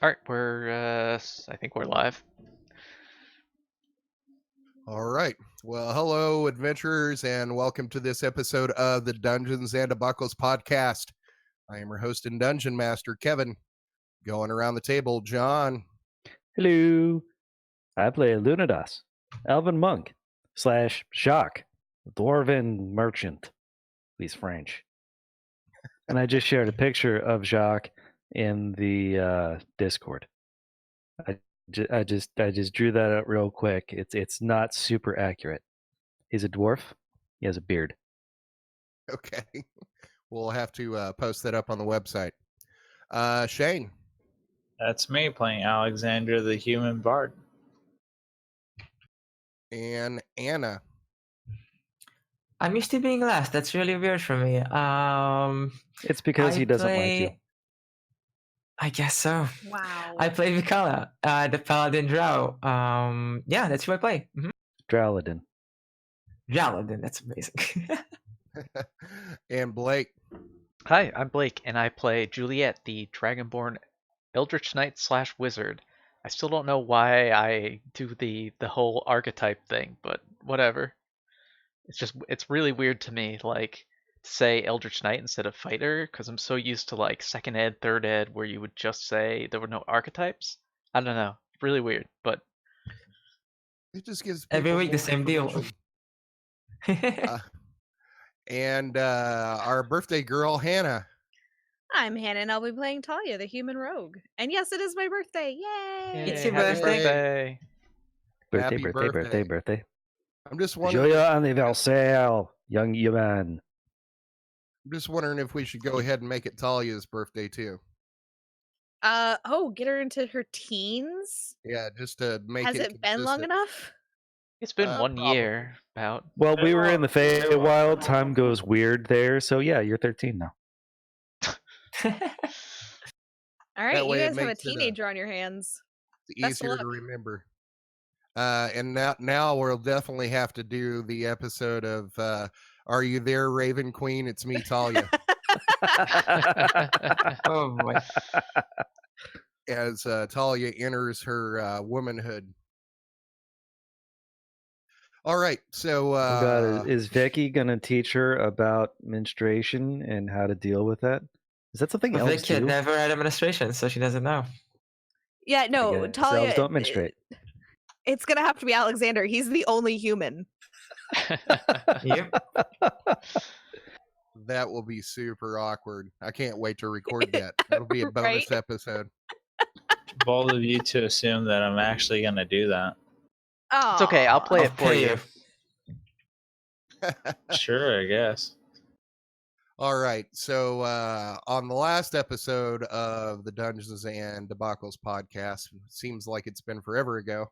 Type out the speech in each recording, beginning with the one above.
All right, I think we're live. All right. Well, hello, adventurers, and welcome to this episode of the Dungeons and Debacles podcast. I am your host and dungeon master, Kevin. Going around the table, John. Hello. I play Lunadas, Elven Monk / Jacques, Dwarven Merchant. He's French. And I just shared a picture of Jacques in the Discord. I just drew that out real quick. It's not super accurate. He's a dwarf. He has a beard. Okay. We'll have to post that up on the website. Shane. That's me playing Alexander the Human Bard. And Anna. I'm used to being last. That's really weird for me. It's because he doesn't like you. I guess so. Wow. I play Vikala, the Paladin Drow. Yeah, that's who I play. Draladin. Jaladin, that's amazing. And Blake. Hi, I'm Blake, and I play Juliet, the Dragonborn Eldritch Knight / Wizard. I still don't know why I do the whole archetype thing, but whatever. It's really weird to me, like, to say Eldritch Knight instead of Fighter, because I'm so used to like second ed, third ed, where you would just say there were no archetypes. I don't know, really weird, but It just gives Every people week the more same deal. information. And our birthday girl, Hannah. I'm Hannah, and I'll be playing Talia, the human rogue. And yes, it is my birthday. Yay! It's your happy birthday. birthday. Happy Birthday. I'm just wondering. Joyeux anniversaire, young human. I'm just wondering if we should go ahead and make it Talia's birthday too. Get her into her teens? Yeah, just to make Has it it been long consistent. enough? It's been 1 Probably. year, about. Well, we were in the Feywild. Time goes weird there. So yeah, you're 13 now. All right, That you way it guys have a makes it teenager on your hands. It's Best of easier to luck. remember. And now we'll definitely have to do the episode of Are You There, Raven Queen? It's me, Talia. Oh boy. As Talia enters her womanhood. All right, so Oh God, is Vicky gonna teach her about menstruation and how to deal with that? Is that something elves Vicky do? never had administration, so she doesn't know. Yeah, I no, guess Talia. elves don't menstruate. It's gonna have to be Alexander. He's the only human. Yep. that will be super awkward. I can't wait to record that. That'll be a bonus Right? episode. Bold of you to assume that I'm actually going to do that. Oh, It's okay, I'll play it for pay you. Sure, I guess. All right. So on the last episode of the Dungeons and Debacles podcast, seems like it's been forever ago.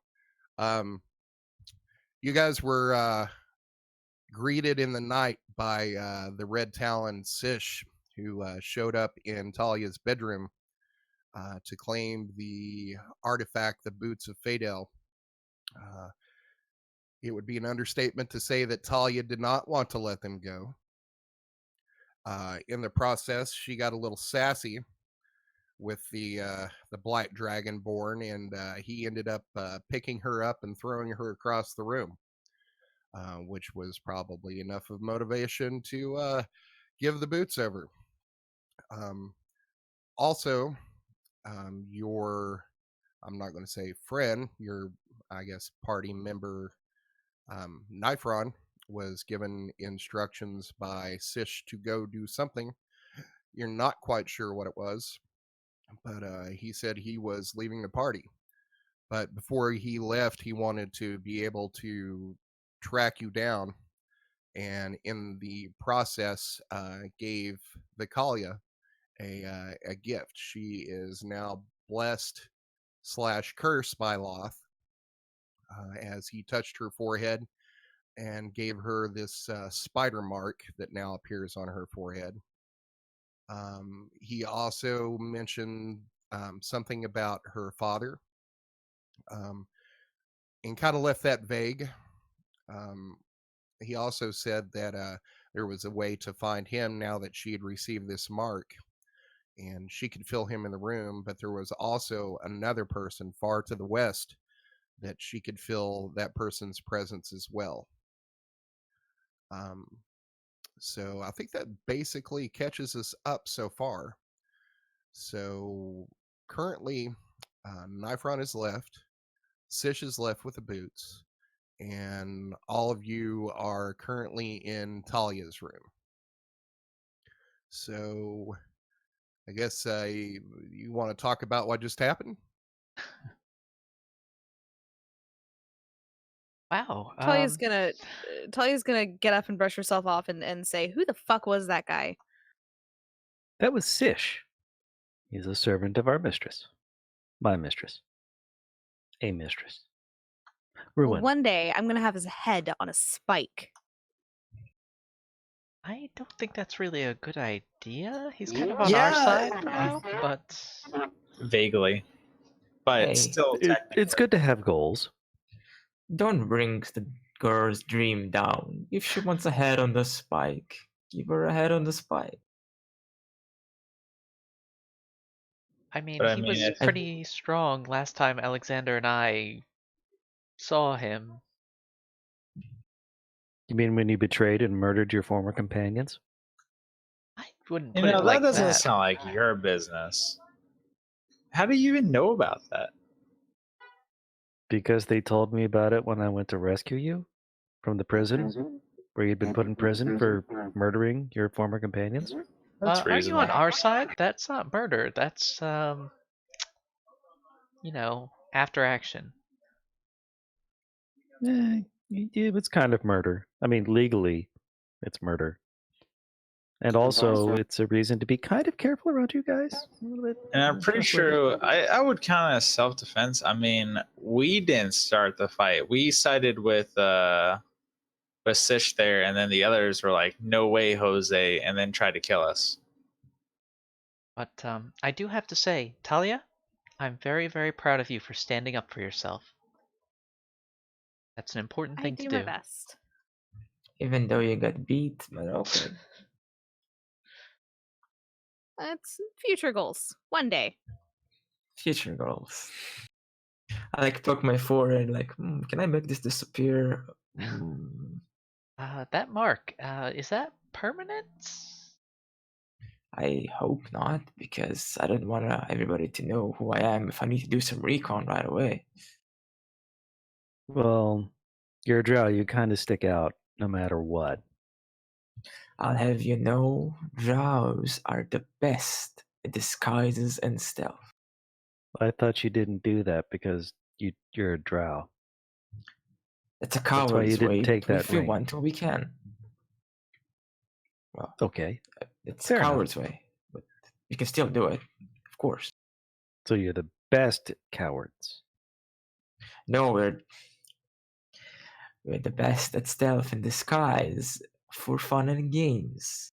You guys were greeted in the night by the Red Talon Sish, who showed up in Talia's bedroom to claim the artifact, the Boots of Fadel. It would be an understatement to say that Talia did not want to let them go. In the process, she got a little sassy with the Blight Dragonborn, and he ended up picking her up and throwing her across the room, which was probably enough of motivation to give the boots over. Also, your, I'm not going to say friend, your, I guess, party member, Nifron, was given instructions by Sish to go do something. You're not quite sure what it was, but he said he was leaving the party. But before he left, he wanted to be able to track you down, and in the process, gave Vikalia a gift. She is now blessed / cursed by Loth, as he touched her forehead and gave her this spider mark that now appears on her forehead. He also mentioned something about her father, and kind of left that vague. He also said that there was a way to find him now that she had received this mark, and she could feel him in the room, but there was also another person far to the west that she could feel that person's presence as well. So I think that basically catches us up so far. So currently, Nifron is left, Sish is left with the boots, and all of you are currently in Talia's room. So I guess you want to talk about what just happened? Wow. Talia's gonna get up and brush herself off and say, "Who the fuck was that guy?" That was Sish. He's a servant of our mistress. My mistress. A mistress. Well, Ruin. one day I'm gonna have his head on a spike. I don't think that's really a good idea. He's kind of on our Yeah. side now, but Vaguely. But Hey. still, It's good to have goals. Don't bring the girl's dream down. If she wants a head on the spike, give her a head on the spike. I mean, But I he mean, was if- pretty strong last time Alexander and I saw him. You mean when you betrayed and murdered your former companions? I wouldn't You put know, it like that doesn't that. sound like your business. How do you even know about that? Because they told me about it when I went to rescue you from the prison where you'd been put in prison for murdering your former companions. That's Aren't you on reasonable. our side? That's not murder. That's after action. It's kind of murder. I mean, legally, it's murder. And also, it's a reason to be kind of careful around you guys. A little bit. And I'm pretty sure I would count as self-defense. I mean, we didn't start the fight. We sided with Sish there, and then the others were like, "No way, Jose," and then tried to kill us. But I do have to say, Talia, I'm very, very proud of you for standing up for yourself. That's an important I thing do to my do. best. Even though you got beat, but okay. That's future goals. One day. Future goals. I like poke my forehead, like, can I make this disappear? That mark, is that permanent? I hope not, because I don't want everybody to know who I am if I need to do some recon right away. Well, you're a drow. You kind of stick out no matter what. I'll have you know, drows are the best at disguises and stealth. I thought you didn't do that because you're a drow. It's a That's why you coward's didn't way, take but that if we ring. want to, we can. Well, Okay, it's fair a enough. coward's way, but you can still do it, of course. So you're the best cowards. No, we're the best at stealth and disguise for fun and games.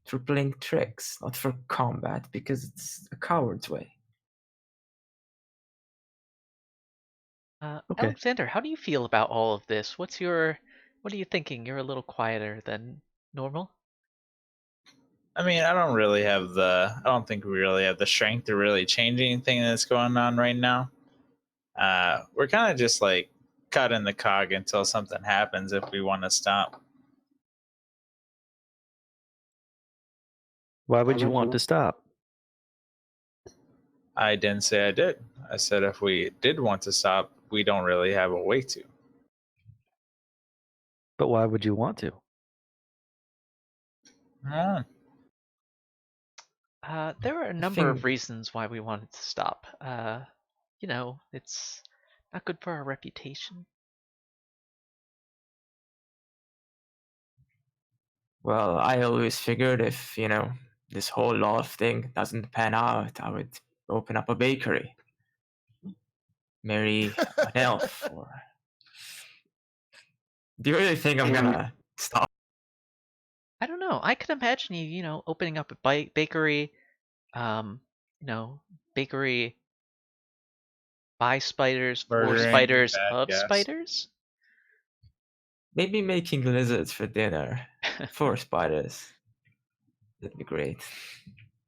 For playing tricks, not for combat, because it's a coward's way. Okay. Alexander, how do you feel about all of this? What are you thinking? You're a little quieter than normal. I mean, I don't think we really have the strength to really change anything that's going on right now. We're kind of just like cutting the cog until something happens if we want to stop. Why would you want to stop? I didn't say I did. I said if we did want to stop, we don't really have a way to. But why would you want to? There are a number of reasons why we wanted to stop. It's not good for our reputation. Well, I always figured if, this whole law thing doesn't pan out, I would open up a bakery. Marry an elf. Or... Do you really think I'm gonna stop? I don't know. I could imagine you, opening up a bakery, bakery by spiders, for Murdering spiders, bad of guests. spiders. Maybe making lizards for dinner for spiders. That'd be great.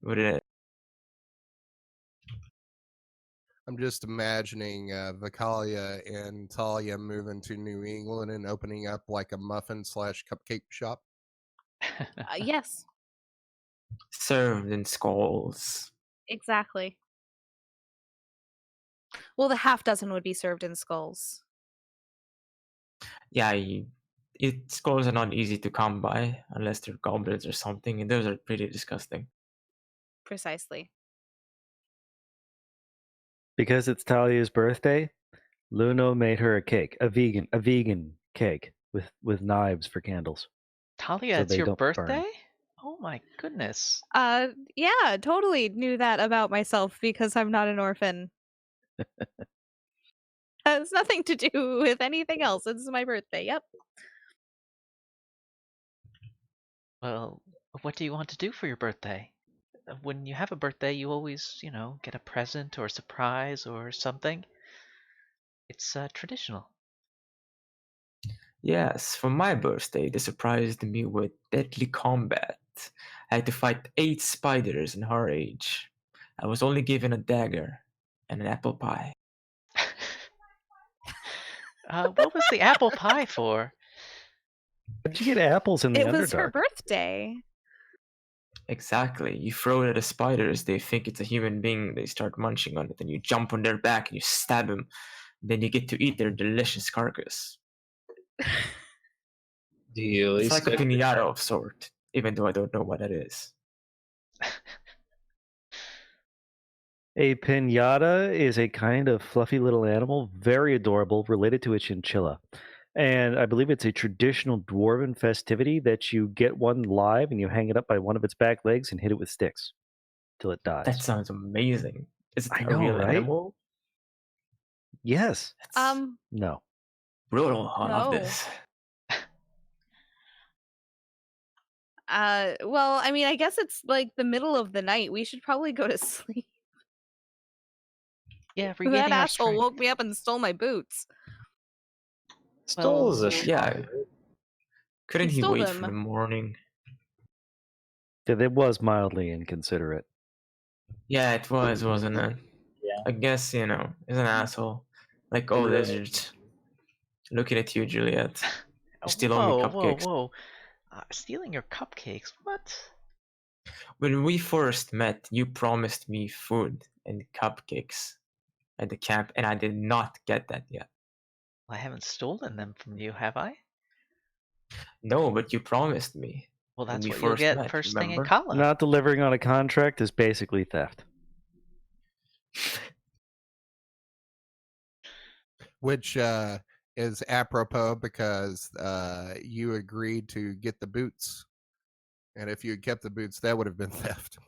Wouldn't it? I'm just imagining Vicalia and Talia moving to New England and opening up like a muffin / cupcake shop. Yes, Served in skulls. exactly. Well, the half dozen would be served in skulls. Yeah, skulls are not easy to come by unless they're goblins or something, and those are pretty disgusting. Precisely. Because it's Talia's birthday, Luno made her a cake, a vegan cake with knives for candles. Talia, So it's they your don't burn. birthday? Oh my goodness. Yeah, totally knew that about myself because I'm not an orphan. Has nothing to do with anything else. It's my birthday. Yep. Well, what do you want to do for your birthday? When you have a birthday, you always, get a present or a surprise or something. It's traditional. Yes, for my birthday, they surprised me with deadly combat. I had to fight 8 spiders in her age. I was only given a dagger and an apple pie. What was the apple pie for? How'd you get apples in the It was her Underdark? birthday. Exactly. You throw it at the spiders, they think it's a human being, they start munching on it, and you jump on their back and you stab them. Then you get to eat their delicious carcass. Do you at It's least like a get pinata of sort, even though I don't know what that is. A pinata is a kind of fluffy little animal, very adorable, related to a chinchilla. And I believe it's a traditional dwarven festivity that you get one live and you hang it up by one of its back legs and hit it with sticks till it dies. That sounds amazing. Is it I a know, real right? animal? Yes. That's No. brutal. I love No. this. Well, I mean, I guess it's like the middle of the night. We should probably go to sleep. Yeah, That regaining our asshole strength. woke me up and stole my boots. Stole is a Well, Yeah. strong word. Couldn't he stole wait them. for the morning? It was mildly inconsiderate. Yeah, it was, wasn't it? Yeah. I guess, he's an asshole. Like all lizards. Looking at you, Juliet. You steal only whoa, cupcakes. whoa. Stealing your cupcakes? What? When we first met, you promised me food and cupcakes at the camp, and I did not get that yet. I haven't stolen them from you, have I? No, but you promised me. Well, when that's we what you'll first get met, first thing in remember? Kala. Not delivering on a contract is basically theft. Which is apropos because you agreed to get the boots. And if you had kept the boots, that would have been theft.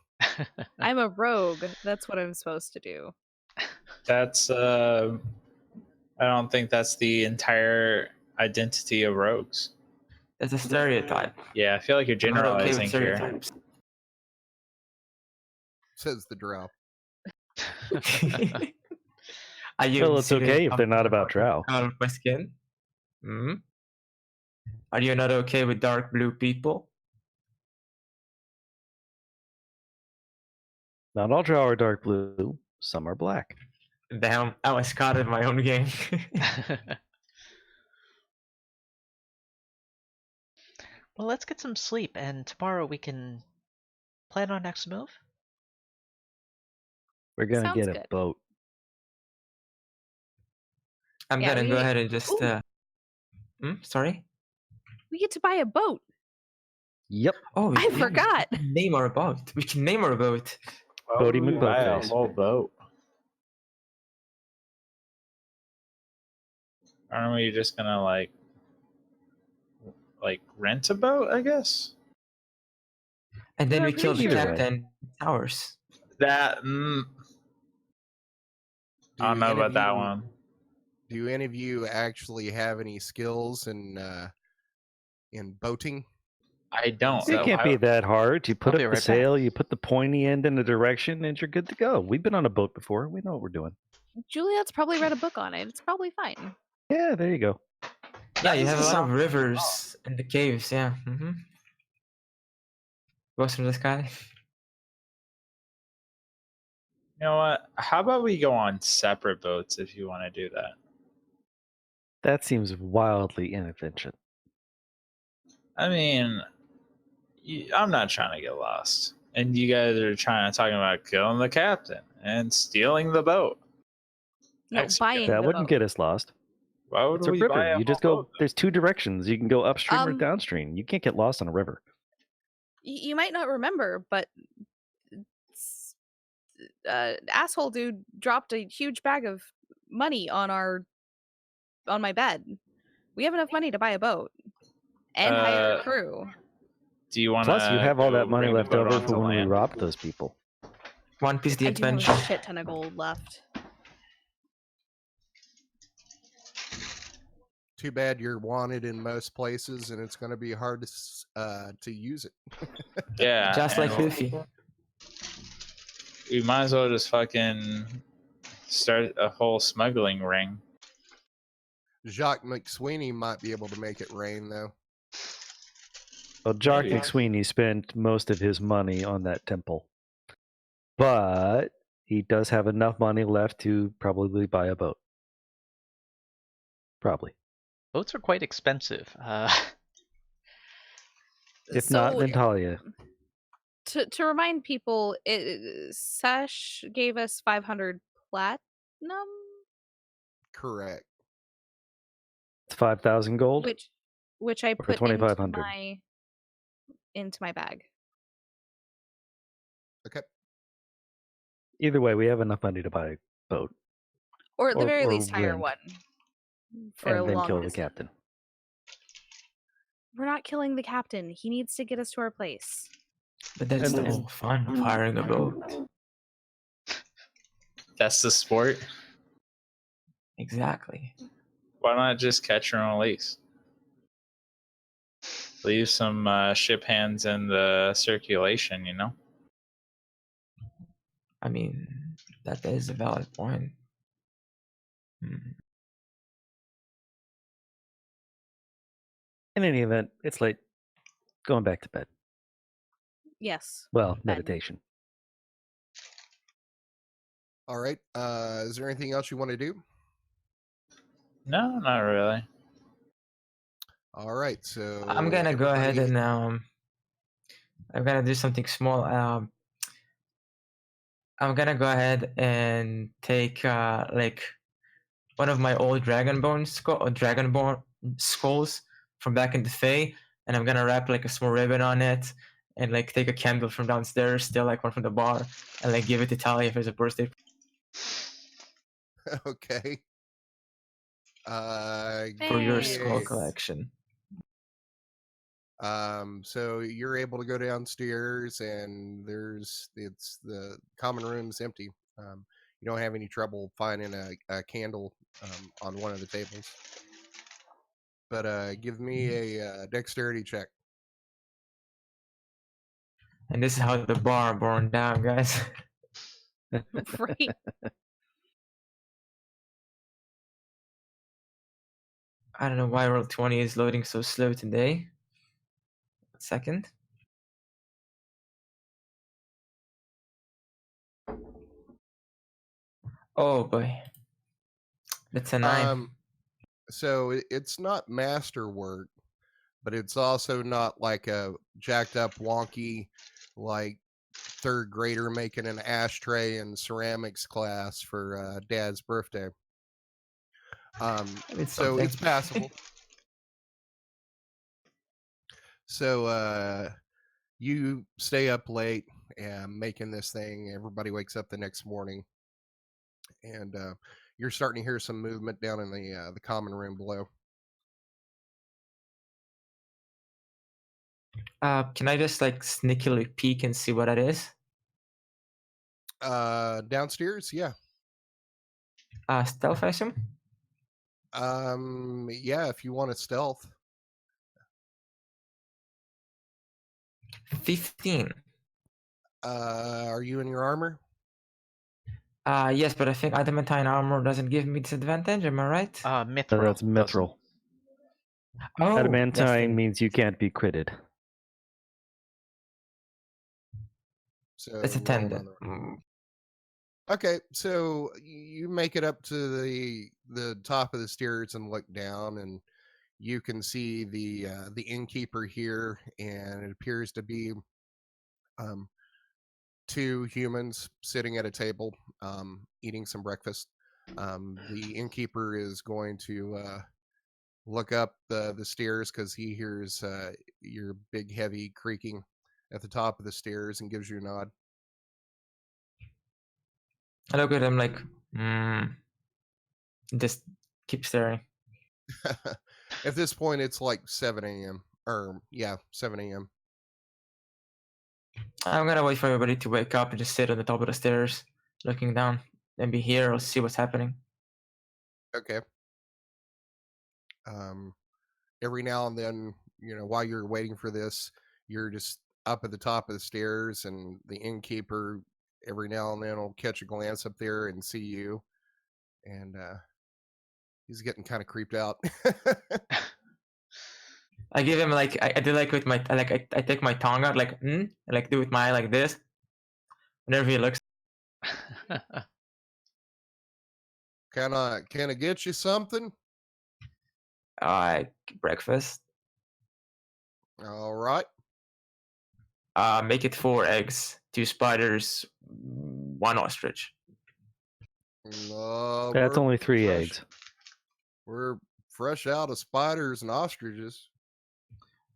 I'm a rogue. That's what I'm supposed to do. That's I don't think that's the entire identity of rogues. That's a stereotype. Yeah, I feel like you're I'm not okay with generalizing here. stereotypes. Says the drow. Are you Well, it's serious okay if they're not about the drow. color of my skin? Hmm? Are you not okay with dark blue people? Not all drow are dark blue. Some are black. Damn, I was caught in my own game. Well, let's get some sleep, and tomorrow we can plan our next move. We're gonna Sounds get a good. boat. I'm Yeah, gonna go we- ahead and just sorry? We get to buy a boat. Yep. Oh, I forgot. We can name our boat. We can name our boat. Bodie McBoatface. A whole boat. Aren't we just gonna like rent a boat? I guess And then Yeah, we kill the either way. captain. It's ours. that. I don't know any about of that you- one. Do any of you actually have any skills in boating? I don't. It can't be that hard. You put I'll be up the right sail, you put the pointy end in a direction, and you're good to go. We've been on a boat before. We know what we're doing. Juliet's probably read a book on it. It's probably fine. Yeah, there you go. Yeah, you That have a lot of doesn't sound- rivers and the caves. Yeah. Boats from the sky. You know what? How about we go on separate boats if you want to do that? That seems wildly inefficient. I mean, I'm not trying to get lost, and you guys are talking about killing the captain and stealing the boat. No, Execute. buying That the wouldn't boat. get us lost. Why would It's a we river. buy a You just whole go. boat? There's two directions. You can go upstream or Um, downstream. You can't get lost on a river. You might not remember, but asshole dude dropped a huge bag of money on my bed. We have enough money to buy a boat and hire a crew. Do you want to? Plus, you have all that money left over for when we land? robbed those people. One Piece the I do have Adventure. a shit ton of gold left. Too bad you're wanted in most places, and it's going to be hard to use it. Yeah, Just like and Luffy. we might as well just fucking start a whole smuggling ring. Jacques McSweeney might be able to make it rain, though. Well, Jock Maybe. McSweeney spent most of his money on that temple, but he does have enough money left to probably buy a boat. Probably, Boats are quite expensive. if not Natalia. To remind people, Sish gave us 500 platinum. Correct. It's 5,000 gold. Which I for put 2,500. into my bag. Okay. Either way, we have enough money to buy a boat. Or at the very or least hire rent, one for a and then long kill the distance. captain. We're not killing the captain. He needs to get us to our place. But that's the And- whole fun of hiring a boat. That's the sport. Exactly. Why not just catch and release? Leave some ship hands in the circulation, you know? I mean, that is a valid point. In any event, it's late. Going back to bed. Yes. Well, Bed. meditation. All right. Is there anything else you want to do? No, not really. All right. So I'm gonna go ahead everybody- and I'm gonna do something small. I'm gonna go ahead and take like one of my old Dragonborn skulls from back in the Fae, and I'm gonna wrap like a small ribbon on it, and like take a candle from downstairs, still like one from the bar, and like give it to Talia for his birthday. Okay. For your Hey. skull yes. collection. So you're able to go downstairs, and it's the common room's empty. You don't have any trouble finding a candle on one of the tables. But give me a dexterity check. And this is how the bar burned down, guys. Right. I don't know why Roll20 is loading so slow today. 1 second. Oh boy. That's a 9. So it's not masterwork, but it's also not like a jacked up wonky like third grader making an ashtray in ceramics class for dad's birthday. It's So something. it's passable. So you stay up late and making this thing. Everybody wakes up the next morning, and you're starting to hear some movement down in the common room below. Can I just like sneakily peek and see what it is? Downstairs, yeah. Stealth, I assume? Yeah, if you want a stealth. 15. Are you in your armor? Yes, but I think adamantine armor doesn't give me disadvantage. Am I right? Mithril. That's doesn't. mithril. Oh, that's Adamantine the- means you can't be critted. So It's a roll 10 on then. the- Okay, so you make it up to the top of the stairs and look down, and you can see the innkeeper here, and it appears to be um, two humans sitting at a table eating some breakfast. The innkeeper is going to look up the stairs because he hears your big heavy creaking at the top of the stairs and gives you a nod. I look at him like, just keep staring. At this point, it's like 7 a.m. Or, yeah, 7 a.m. I'm gonna wait for everybody to wake up and just sit on the top of the stairs, looking down. Maybe hear or see what's happening. Okay. Every now and then, while you're waiting for this, you're just up at the top of the stairs, and the innkeeper every now and then will catch a glance up there and see you, and he's getting kind of creeped out. I give him like I do like with my I take my tongue out like I like do with my like this. Whenever he looks, Can I get you something? breakfast. All right. Make it 4 eggs, 2 spiders, 1 ostrich. That's only 3 eggs. We're fresh out of spiders and ostriches.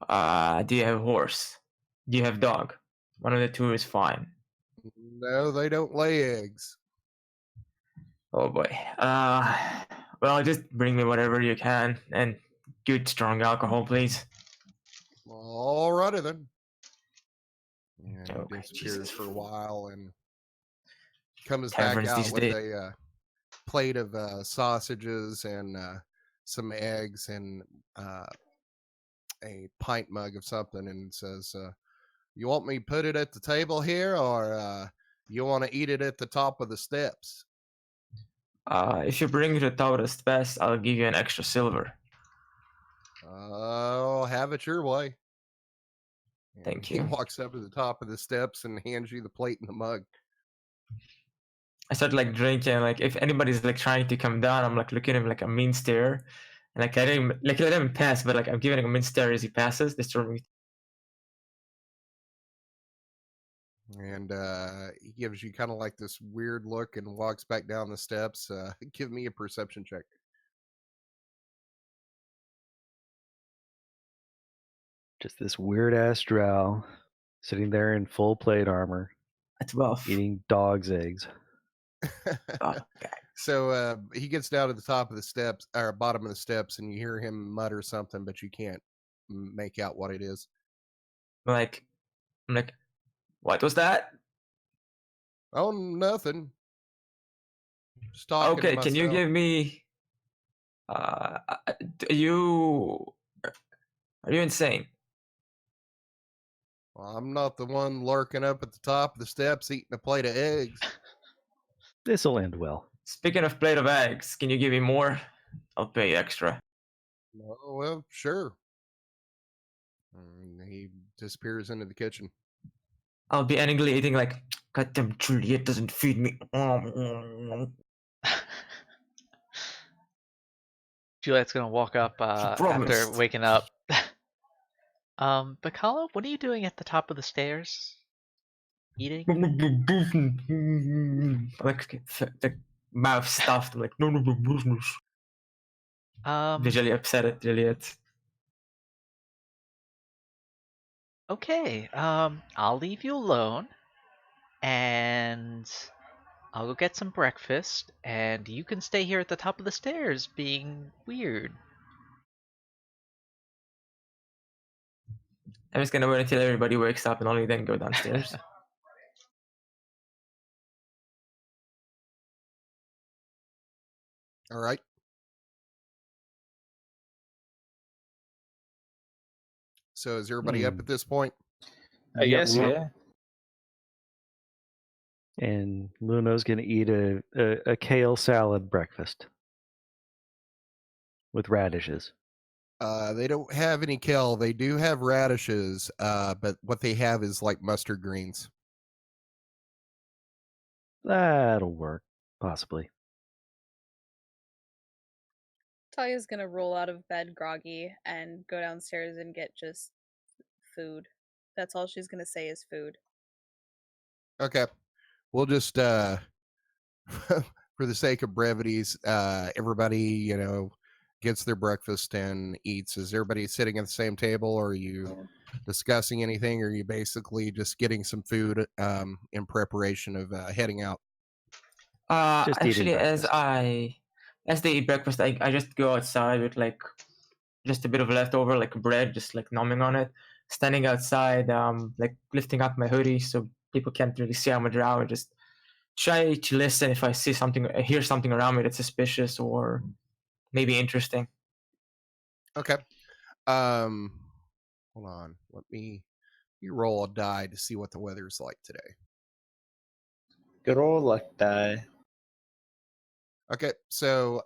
Do you have a horse? Do you have dog? One of the 2 is fine. No, they don't lay eggs. Oh boy. Well, just bring me whatever you can and good strong alcohol, please. All righty then. And Okay, he disappears Jesus. for a while and comes Taverns back out these with days. a plate of sausages and some eggs and a pint mug of something, and says, you want me to put it at the table here, or you want to eat it at the top of the steps? If you bring it to the top of the steps, I'll give you an extra silver. Oh, have it your way. And Thank he you. walks up to the top of the steps and hands you the plate and the mug. I start like drinking. Like if anybody's like trying to come down, I'm like looking at him like a mean stare, and like I didn't like let him pass, but like I'm giving him a mean stare as he passes, disturbing me. And he gives you kind of like this weird look and walks back down the steps. Give me a perception check. Just this weird ass drow sitting there in full plate armor, A 12. eating dog's eggs. Oh, okay. So he gets down to the top of the steps, or bottom of the steps, and you hear him mutter something, but you can't make out what it is. I'm like, what was that? Oh, nothing. Just talking to Okay, can you myself. give me? You are you insane? Well, I'm not the one lurking up at the top of the steps eating a plate of eggs. This'll end well. Speaking of plate of eggs, can you give me more? I'll pay extra. Oh, well, sure. And he disappears into the kitchen. I'll be angrily eating like, goddamn Juliet doesn't feed me. Juliet's gonna walk up after promised. waking up. Bacala, what are you doing at the top of the stairs? Eating? Like the mouth stuffed. I'm like, no. Visually upset at Juliet. Okay, I'll leave you alone, and I'll go get some breakfast, and you can stay here at the top of the stairs being weird. I'm just gonna wait until everybody wakes up and only then go downstairs. All right. So is everybody up at this point? I guess, yeah. And Luno's gonna eat a kale salad breakfast with radishes. They don't have any kale. They do have radishes, but what they have is like mustard greens. That'll work, possibly. Talia's gonna roll out of bed groggy and go downstairs and get just food. That's all she's gonna say is food. Okay. We'll just for the sake of brevities, everybody, gets their breakfast and eats. Is everybody sitting at the same table, or are you discussing anything, or are you basically just getting some food in preparation of heading out? Just eating Actually, breakfast. as they eat breakfast, I just go outside with like just a bit of leftover like bread, just like numbing on it, standing outside, like lifting up my hoodie so people can't really see I'm around. Just try to listen if I see something, I hear something around me that's suspicious or maybe interesting. Okay. Hold on. You roll a die to see what the weather's like today. Good old luck die. Okay, so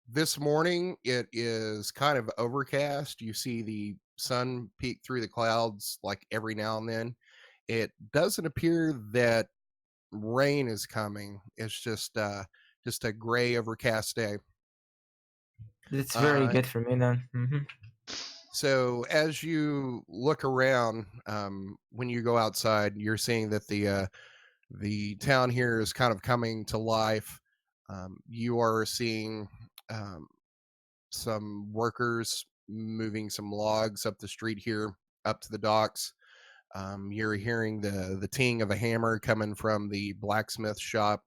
this morning it is kind of overcast. You see the sun peek through the clouds like every now and then. It doesn't appear that rain is coming. It's just a gray overcast day. It's very Uh, good for me then. so as you look around, when you go outside, you're seeing that the town here is kind of coming to life. You are seeing some workers moving some logs up the street here, up to the docks. You're hearing the ting of a hammer coming from the blacksmith shop.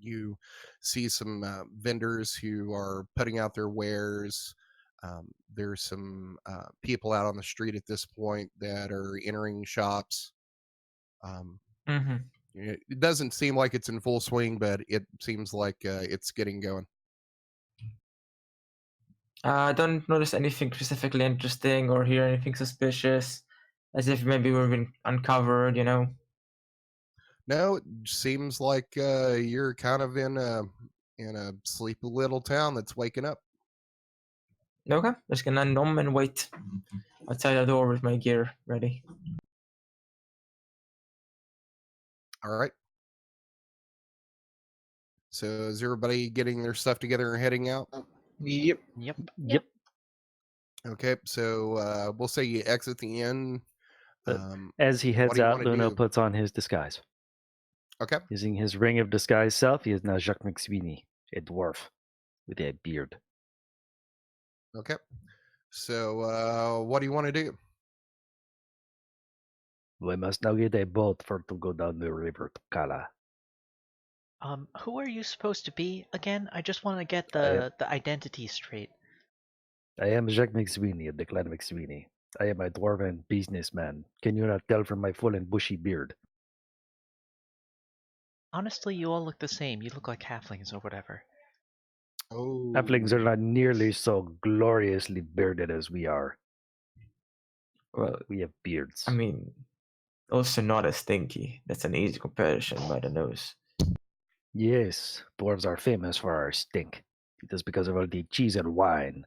You see some vendors who are putting out their wares. There's some people out on the street at this point that are entering shops. It doesn't seem like it's in full swing, but it seems like it's getting going. I don't notice anything specifically interesting or hear anything suspicious, as if maybe we've been uncovered, you know. No, it seems like you're kind of in a sleepy little town that's waking up. Okay, just gonna numb and wait outside the door with my gear ready. All right. So is everybody getting their stuff together and heading out? Yep. Yep. Okay, so we'll say you exit the inn. As he what heads do you out, wanna Luno do? puts on his disguise. Okay. Using his ring of disguise self, he is now Jacques McSweeney, a dwarf with a beard. Okay. So what do you want to do? We must now get a boat for to go down the river to Kala. Who are you supposed to be again? I just want to get I the identity straight. am Jacques McSweeney of the clan McSweeney. I am a dwarven businessman. Can you not tell from my full and bushy beard? Honestly, you all look the same. You look like halflings or whatever. Oh, Halflings are not nearly so gloriously bearded as we are. Well, We have beards. I mean, also not as stinky. That's an easy comparison by the nose. Yes, dwarves are famous for our stink. It is because of all the cheese and wine.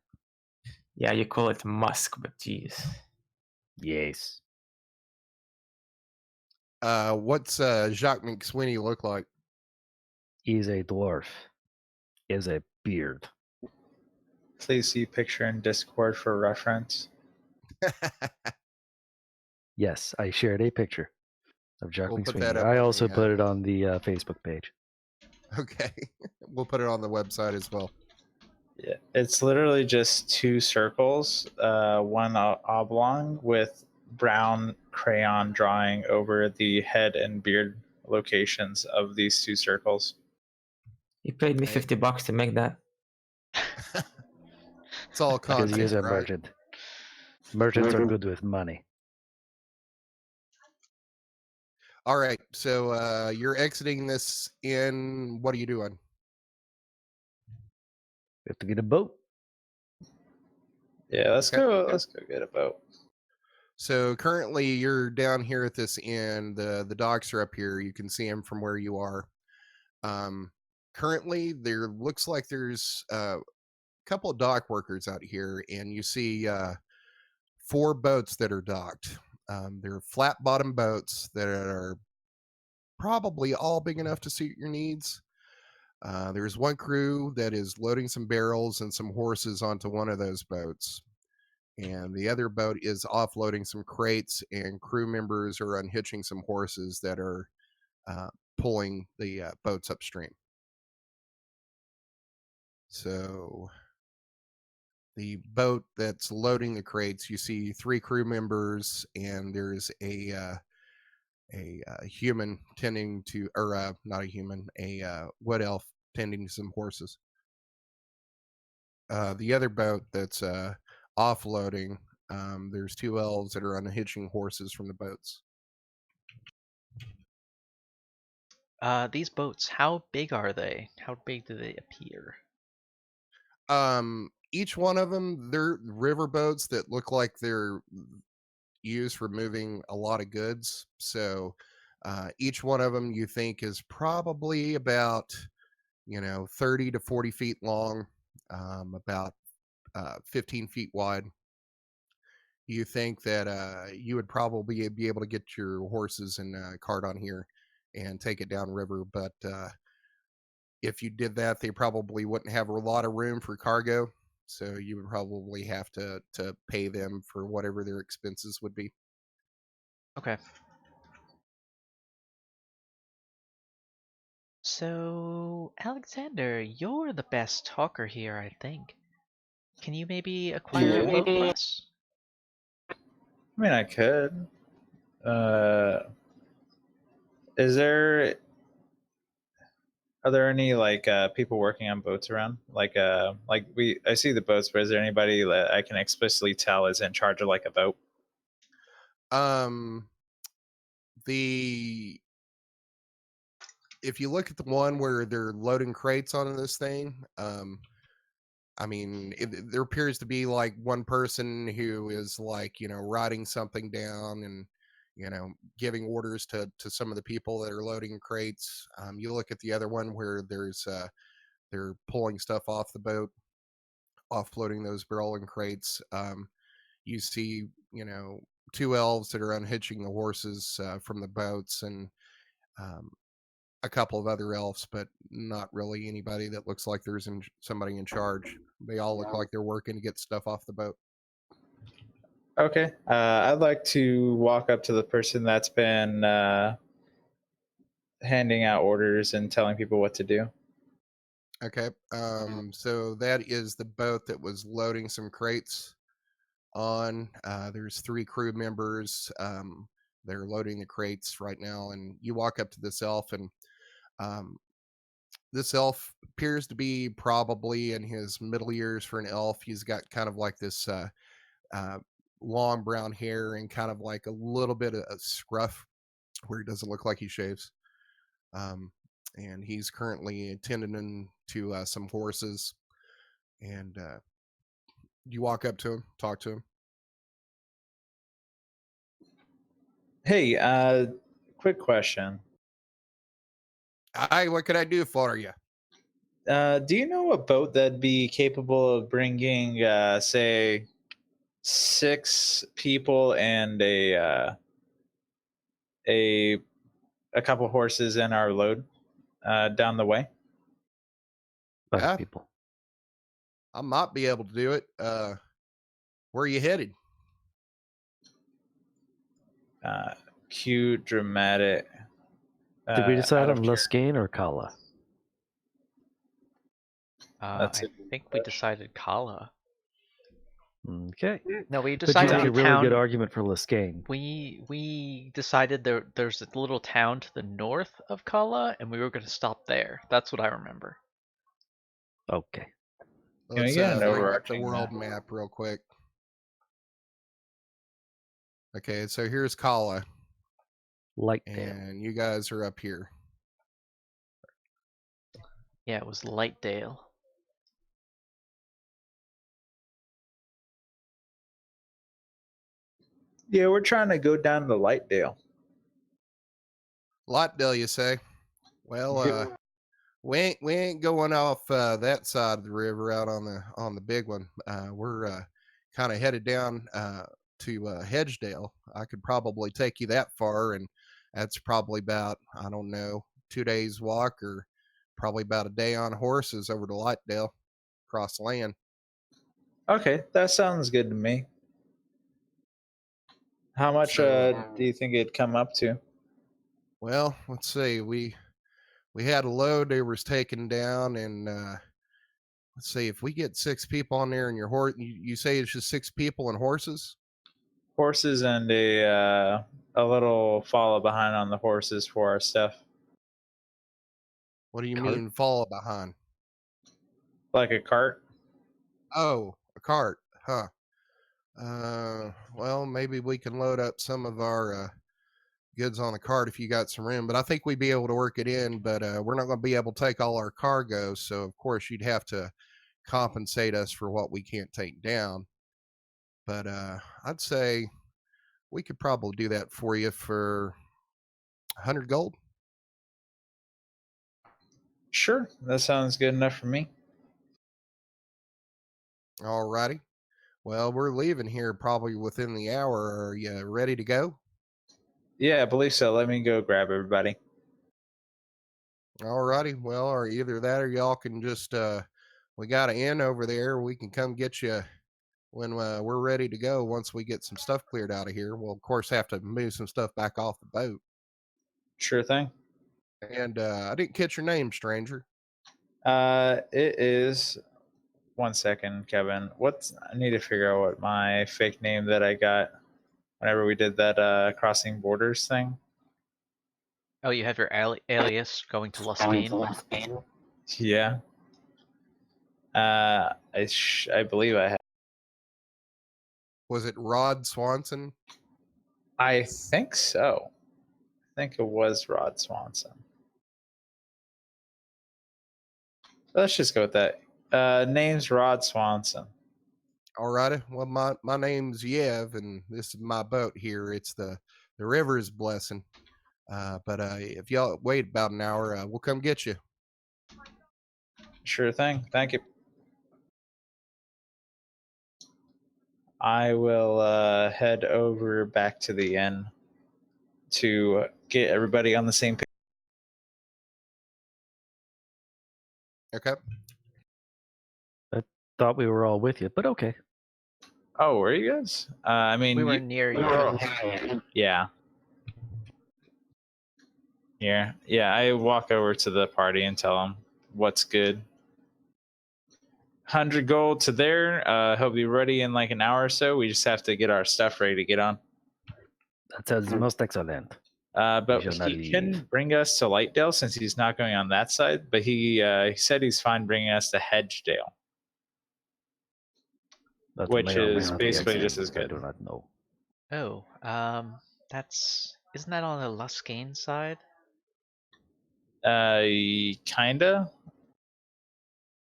Yeah, you call it musk, but geez. Yes. what's Jacques McSweeney look like? He's a dwarf. He has a beard. Please see picture in Discord for reference. Yes, I shared a picture of Jacques We'll put that McSweeney. up I on also the, put it on the Facebook page. Okay. We'll put it on the website as well. Yeah, it's literally just two circles, one oblong with brown crayon drawing over the head and beard locations of these two circles. He paid me Hey. $50 to make that. It's all Because he content, is a right? merchant. Merchants are good with money. All right. So you're exiting this inn. What are you doing? We have to get a boat. Yeah, let's Okay. go. Let's go get a boat. So currently you're down here at this inn. The docks are up here. You can see them from where you are. Currently there looks like there's a couple of dock workers out here, and you see 4 boats that are docked. They're flat bottom boats that are probably all big enough to suit your needs. There's one crew that is loading some barrels and some horses onto one of those boats. And the other boat is offloading some crates, and crew members are unhitching some horses that are pulling the boats upstream. So the boat that's loading the crates, you see 3 crew members, and there's a human tending to, or not a human, a wood elf tending to some horses. The other boat that's offloading, there's 2 elves that are unhitching horses from the boats. These boats, how big are they? How big do they appear? Each one of them, they're river boats that look like they're used for moving a lot of goods. So each one of them you think is probably about 30 to 40 feet long, about 15 feet wide. You think that you would probably be able to get your horses and cart on here and take it down river, but if you did that, they probably wouldn't have a lot of room for cargo, so you would probably have to pay them for whatever their expenses would be. Okay. So, Alexander, you're the best talker here, I think. Can you maybe acquire a boat for us? I mean, I could. Is there? Are there any like people working on boats around? Like I see the boats, but is there anybody that I can explicitly tell is in charge of like a boat? The If you look at the one where they're loading crates onto this thing, I mean, there appears to be like one person who is like, writing something down and, giving orders to some of the people that are loading crates. You look at the other one where they're pulling stuff off the boat, offloading those barrel and crates. You see, 2 elves that are unhitching the horses from the boats, and a couple of other elves, but not really anybody that looks like there's somebody in charge. They all look like they're working to get stuff off the boat. Okay. I'd like to walk up to the person that's been handing out orders and telling people what to do. Okay. So that is the boat that was loading some crates on. There's 3 crew members. They're loading the crates right now, and you walk up to this elf, and this elf appears to be probably in his middle years for an elf. He's got kind of like this long brown hair and kind of like a little bit of a scruff where he doesn't look like he shaves. And he's currently tending to some horses. And you walk up to him, talk to him. Hey, quick question. Hi, what can I do for you? Do you know a boat that'd be capable of bringing, say, 6 people and a couple horses in our load down the way? 5 Yeah. people. I might be able to do it. Where are you headed? Cute, dramatic. Did we decide out of on Luscane or Kala? That's I it. think we decided Kala. Okay. No, we But you decided make the a really town. good argument for Luscane. We decided there's a little town to the north of Kala, and we were going to stop there. That's what I remember. Okay. Let's get an bring up the overarching world map real quick. Okay, so here's Kala, Lightdale. and you guys are up here. Yeah, it was Lightdale. Yeah, we're trying to go down to Lightdale. Lightdale, you say? Well, we ain't going off that side of the river out on the big one. We're kind of headed down to Hedgedale. I could probably take you that far and That's probably about, I don't know, 2 days walk, or probably about a day on horses over to Lightdale, across land. Okay, that sounds good to me. How much So, do you think it'd come up to? well, let's see. We had a load they was taking down, and let's see, if we get 6 people on there and your horse, you say it's just 6 people and horses? Horses and a little follow behind on the horses for our stuff, What do you Cart? mean follow behind? like a cart. Oh, a cart, huh? Well, maybe we can load up some of our goods on a cart if you got some room, but I think we'd be able to work it in. But we're not going to be able to take all our cargo, so of course you'd have to compensate us for what we can't take down. But I'd say we could probably do that for you for 100 gold. Sure, that sounds good enough for me. All righty. Well, we're leaving here probably within the hour. Are you ready to go? Yeah, I believe so. Let me go grab everybody. All righty. Well, or either that or y'all can just, we got an inn over there. We can come get you when we're ready to go once we get some stuff cleared out of here. We'll, of course, have to move some stuff back off the boat. Sure thing. And I didn't catch your name, stranger. It is. One second, Kevin. I need to figure out what my fake name that I got whenever we did that crossing borders thing. Oh, you have your alias going to Luscane? Yeah. I believe I have. Was it Rod Swanson? I think so. I think it was Rod Swanson. Let's just go with that. Name's Rod Swanson. All righty. Well, my name's Yev, and this is my boat here. It's the river's blessing. But if y'all wait about an hour, we'll come get you. Sure thing. Thank you. I will head over back to the inn to get everybody on the same page. Okay. Thought we were all with you, but okay. Oh, were you guys? I mean, We were near you. Yeah. Yeah. I walk over to the party and tell them what's good. 100 gold to there. He'll be ready in like an hour or so. We just have to get our stuff ready to get on. That sounds most excellent. But shall not he can leave. bring us to Lightdale since he's not going on that side. But he said he's fine bringing us to Hedgedale, That which may or may is not be basically just excellent. as I good. do not know. Oh, isn't that on the Luscane side? Kinda.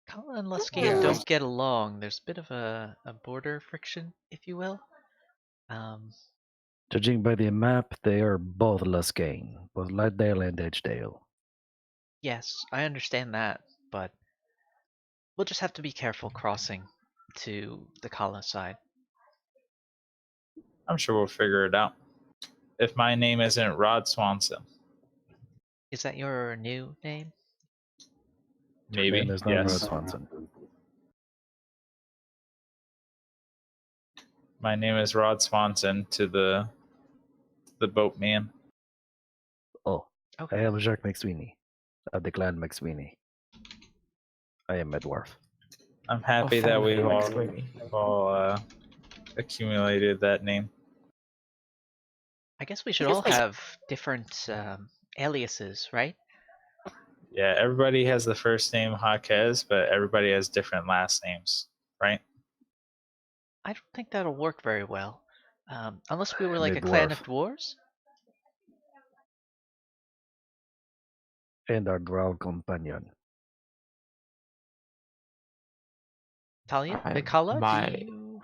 Kala and Luscane Yeah. don't get along. There's a bit of a border friction, if you will. Judging by the map, they are both Luscane, both Lightdale and Edgedale. Yes, I understand that, but we'll just have to be careful crossing to the Kala side. I'm sure we'll figure it out. If my name isn't Rod Swanson, Is that your new name? maybe. Name is not Yes. Rod Swanson. My name is Rod Swanson to the boatman. Oh, Okay. I am Jacques McSweeney of the clan McSweeney. I am a dwarf. I'm happy that family we've likes all, Sweeney. accumulated that name. I guess we should all have different aliases, right? Yeah, everybody has the first name Jaquez, but everybody has different last names, right? I don't think that'll work very well. Unless we were like The a clan dwarf. of dwarves. And our drow companion. Talia? I- Kala? my- Do you...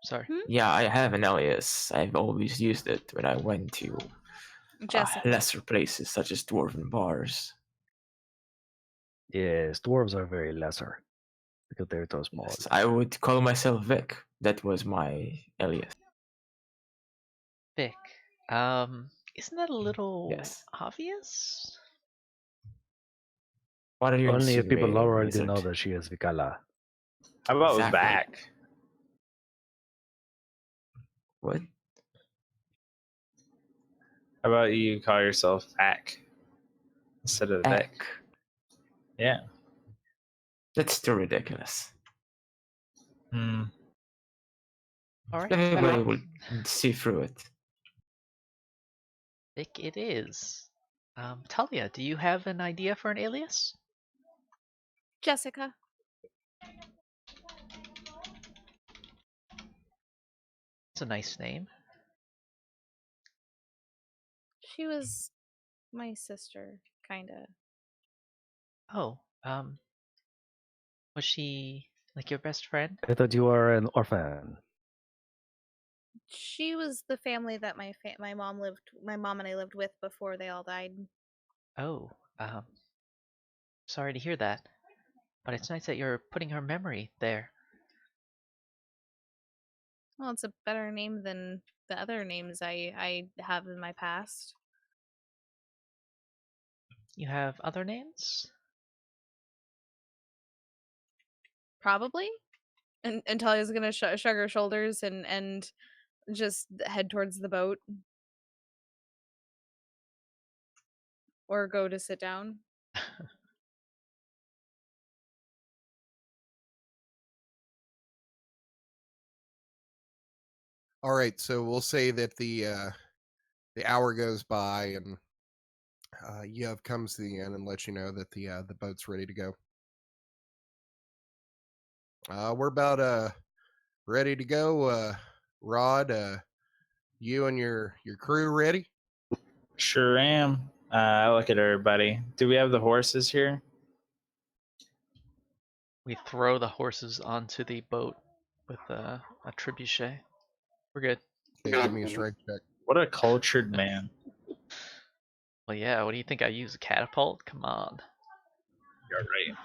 Sorry. Yeah, I have an alias. I've always used it when I went to Jessica. lesser places such as dwarven bars. Yes, dwarves are very lesser because they're so small. Yes, I would call myself Vic. That was my alias. Vic. Isn't that a little Yes. obvious? What are you Only if people insinuating, already wizard? know that she is Vikala. How about Exactly. Vac? What? How about you call yourself Vac instead of Vic? Heck. Yeah. That's too ridiculous. Hmm. All right, Everybody well, will see through it. Vic it is. Talia, do you have an idea for an alias? Jessica. It's a nice name. She was my sister, kinda. Oh, was she like your best friend? I thought you were an orphan. She was the family that my mom and I lived with before they all died. Oh, sorry to hear that. But it's nice that you're putting her memory there. Well, it's a better name than the other names I have in my past. You have other names? Probably. And Talia's gonna shrug her shoulders and just head towards the boat or go to sit down. All right, so we'll say that the hour goes by and Yev comes to the inn and lets you know that the boat's ready to go. We're about ready to go. Rod, you and your crew ready? Sure am. I look at everybody. Do we have the horses here? We throw the horses onto the boat with a trebuchet. We're good. Okay, give me a strength check. What a cultured man. Well, yeah, what do you think I use? A catapult? Come on. You're right.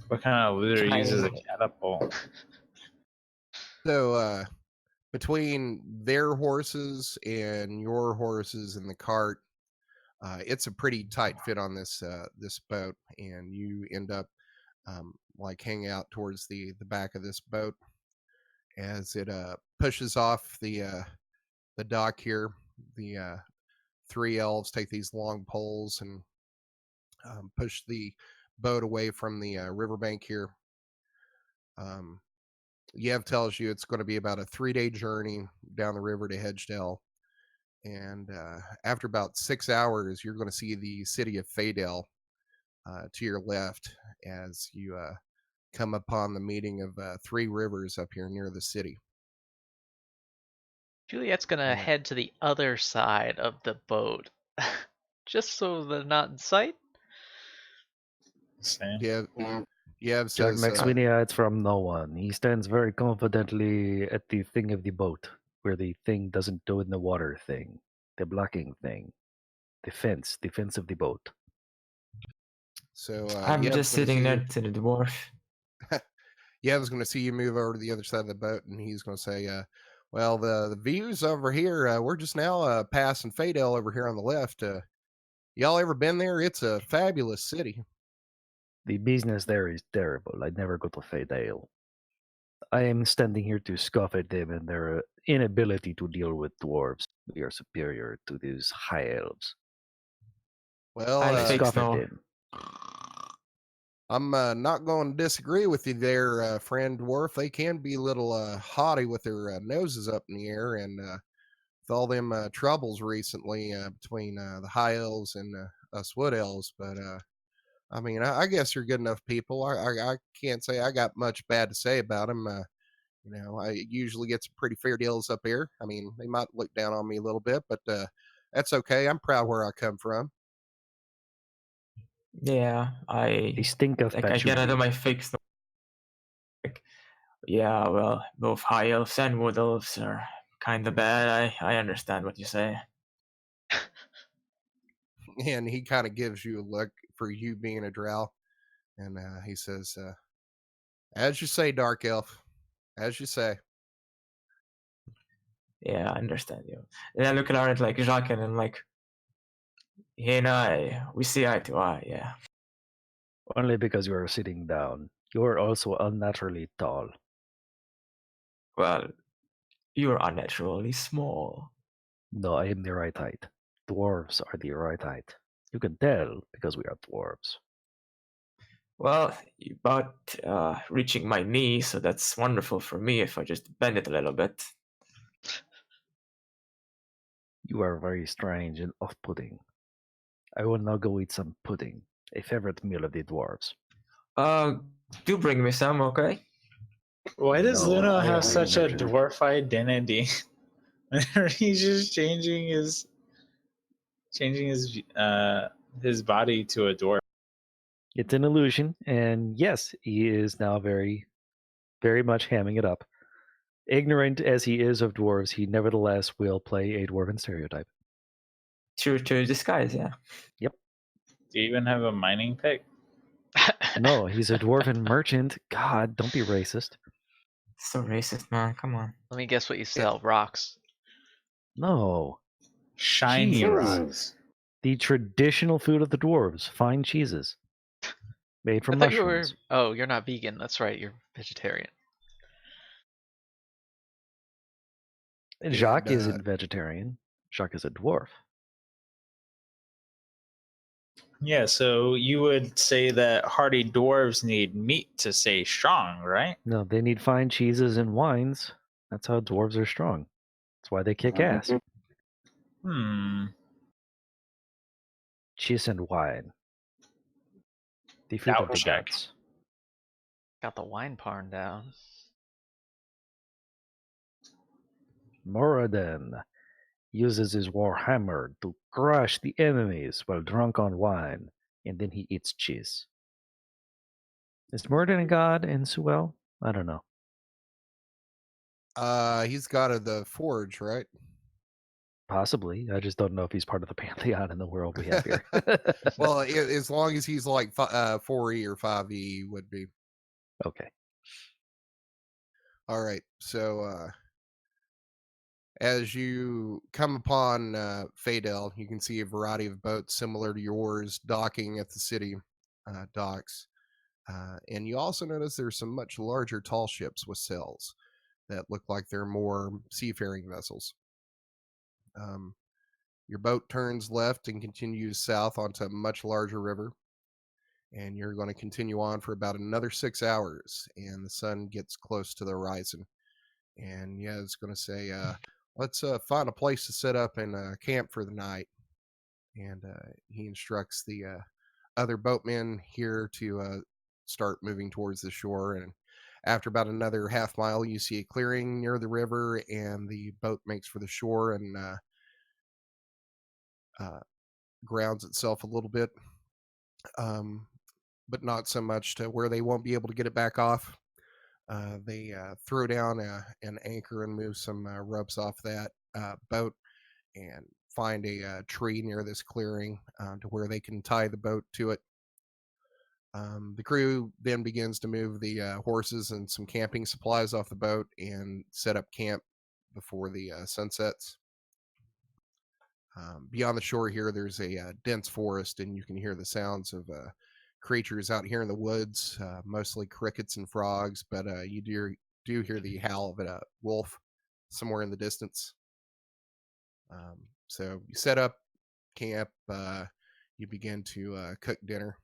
What kind of loser uses a catapult? So between their horses and your horses in the cart, it's a pretty tight fit on this boat, and you end up like hanging out towards the back of this boat as it pushes off the dock here. The three elves take these long poles and push the boat away from the riverbank here. Yev tells you it's going to be about a 3-day journey down the river to Hedgedale. And after about 6 hours, you're going to see the city of Faydale to your left as you come upon the meeting of 3 rivers up here near the city. Juliet's gonna Yeah. head to the other side of the boat. Just so they're not in sight. Same. Yev Jack says, McSweeney hides from no one. He stands very confidently at the thing of the boat, where the thing doesn't go in the water thing, the blocking thing, the fence of the boat. so I'm Yev's just gonna sitting see you- next to the dwarf. Yev's going to see you move over to the other side of the boat, and he's going to say, well, the views over here, we're just now passing Faydale over here on the left. Y'all ever been there? It's a fabulous city. The business there is terrible. I'd never go to Faydale. I am standing here to scoff at them and their inability to deal with dwarves. We are superior to these high elves. Well, I I fake scoff at snow. them. I'm not going to disagree with you there, friend dwarf. They can be a little haughty with their noses up in the air, and with all them troubles recently between the high elves and us wood elves. But I mean, I guess you're good enough people. I can't say I got much bad to say about them. I usually get some pretty fair deals up here. I mean, they might look down on me a little bit, but that's okay. I'm proud where I come from. Yeah, They stink of I get out patchouli. of my fake snow. Like, yeah, well, both high elves and wood elves are kind of bad. I understand what you say. And he kind of gives you a look for you being a drow, and he says, "As you say, dark elf, as you say." Yeah, I understand you. And I look around at like Jacques and I'm like, he and I, we see eye to eye. Yeah. Only because you are sitting down. You are also unnaturally tall. Well, you're unnaturally small. No, I am the right height. Dwarves are the right height. You can tell because we are dwarves. Well, you about reaching my knee, so that's wonderful for me if I just bend it a little bit. You are very strange and off-putting. I will now go eat some pudding, a favorite meal of the dwarves. Do bring me some, okay? Why does No, Luna I have am a such a merchant. dwarf identity? He's just changing his body to a dwarf. It's an illusion, and yes, he is now very, very much hamming it up. Ignorant as he is of dwarves, he nevertheless will play a dwarven stereotype. True to disguise, yeah. Yep. Do you even have a mining pick? No, he's a dwarven merchant. God, don't be racist. So racist, man. Come on. Let me guess what you sell. Rocks. No. Shiny Cheese. rocks. The traditional food of the dwarves, fine cheeses. Made I from thought you were. mushrooms. Oh, you're not vegan. That's right. You're vegetarian. And And, Jacques isn't vegetarian. Jacques is a dwarf. Yeah, so you would say that hardy dwarves need meat to stay strong, right? No, they need fine cheeses and wines. That's how dwarves are strong. That's why they kick ass. Cheese and wine. The food That of will the check. gods. Got the wine parn down. Moradin uses his warhammer to crush the enemies while drunk on wine, and then he eats cheese. Is Moradin a god in Suel? I don't know. He's got the forge, right? Possibly. I just don't know if he's part of the pantheon in the world we have here. Well, as long as he's like 4E or 5E, he would be. Okay. All right. So as you come upon Fadel, you can see a variety of boats similar to yours docking at the city docks. And you also notice there's some much larger tall ships with sails that look like they're more seafaring vessels. Your boat turns left and continues south onto a much larger river. And you're going to continue on for about another 6 hours. And the sun gets close to the horizon. And yeah, it's going to say, let's find a place to set up and camp for the night. And he instructs the other boatmen here to start moving towards the shore. And after about another half mile, you see a clearing near the river, and the boat makes for the shore and grounds itself a little bit, but not so much to where they won't be able to get it back off. They throw down an anchor and move some ropes off that boat and find a tree near this clearing to where they can tie the boat to it. The crew then begins to move the horses and some camping supplies off the boat and set up camp before the sun sets. Beyond the shore here, there's a dense forest, and you can hear the sounds of creatures out here in the woods, mostly crickets and frogs, but you do hear the howl of a wolf somewhere in the distance. So you set up camp, you begin to cook dinner.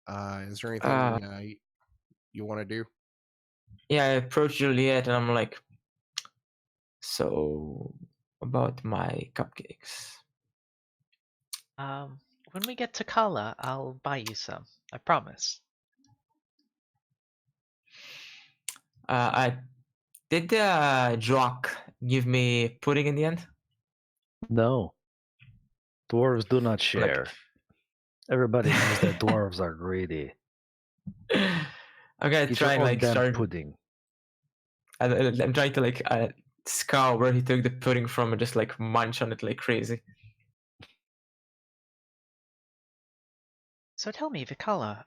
Is there anything you want to do? Yeah, I approach Juliet and I'm like, so about my cupcakes. When we get to Kala, I'll buy you some. I promise. I did Jock give me pudding in the end? No. Dwarves do not share. Everybody knows that dwarves are greedy. I'm gonna Get try your and own like damn start. pudding. I'm trying to like scour where he took the pudding from and just like munch on it like crazy. So tell me, Vikala,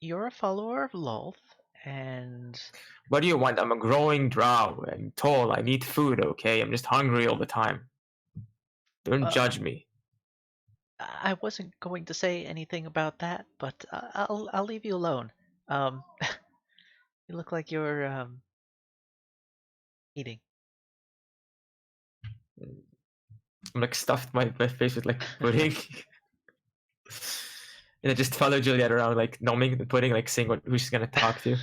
you're a follower of Lolth, And What do you want? I'm a growing drow. I'm tall. I need food, okay? I'm just hungry all the time. Don't judge me. I wasn't going to say anything about that, but I'll leave you alone. You look like you're eating. I'm like stuffed my face with like pudding. And I just follow Juliet around, like numbing the pudding, like seeing who she's gonna talk to.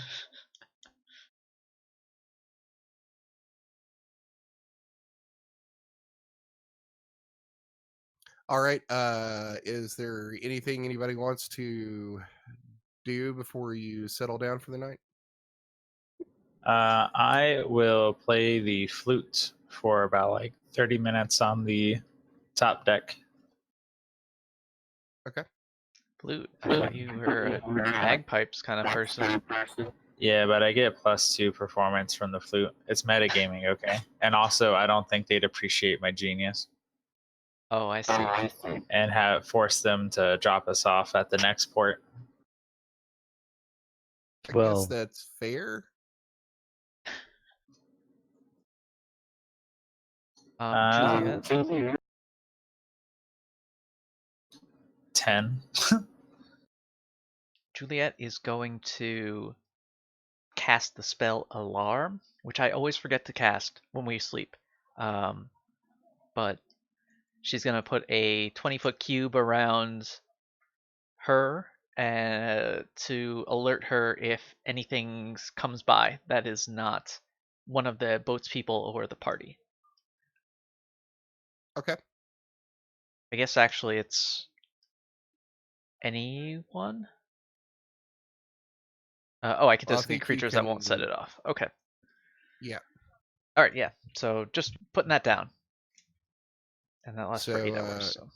All right. Is there anything anybody wants to do before you settle down for the night? I will play the flute for about like 30 minutes on the top deck. Okay. Flute. I thought you were a bagpipes kind of person. Yeah, but I get +2 performance from the flute. It's metagaming, okay? And also, I don't think they'd appreciate my genius Oh, I see. and have forced them to drop us off at the next port. I Well- guess that's fair. Juliet. 10. Juliet is going to cast the spell Alarm, which I always forget to cast when we sleep. But she's going to put a 20-foot cube around her to alert her if anything comes by that is not one of the boat's people or the party. Okay. I guess actually it's anyone. I can Well, I designate think you creatures that won't set can- it off. Okay. Yeah. All right. Yeah. So just putting that down, and that lasts for 8 So, hours. So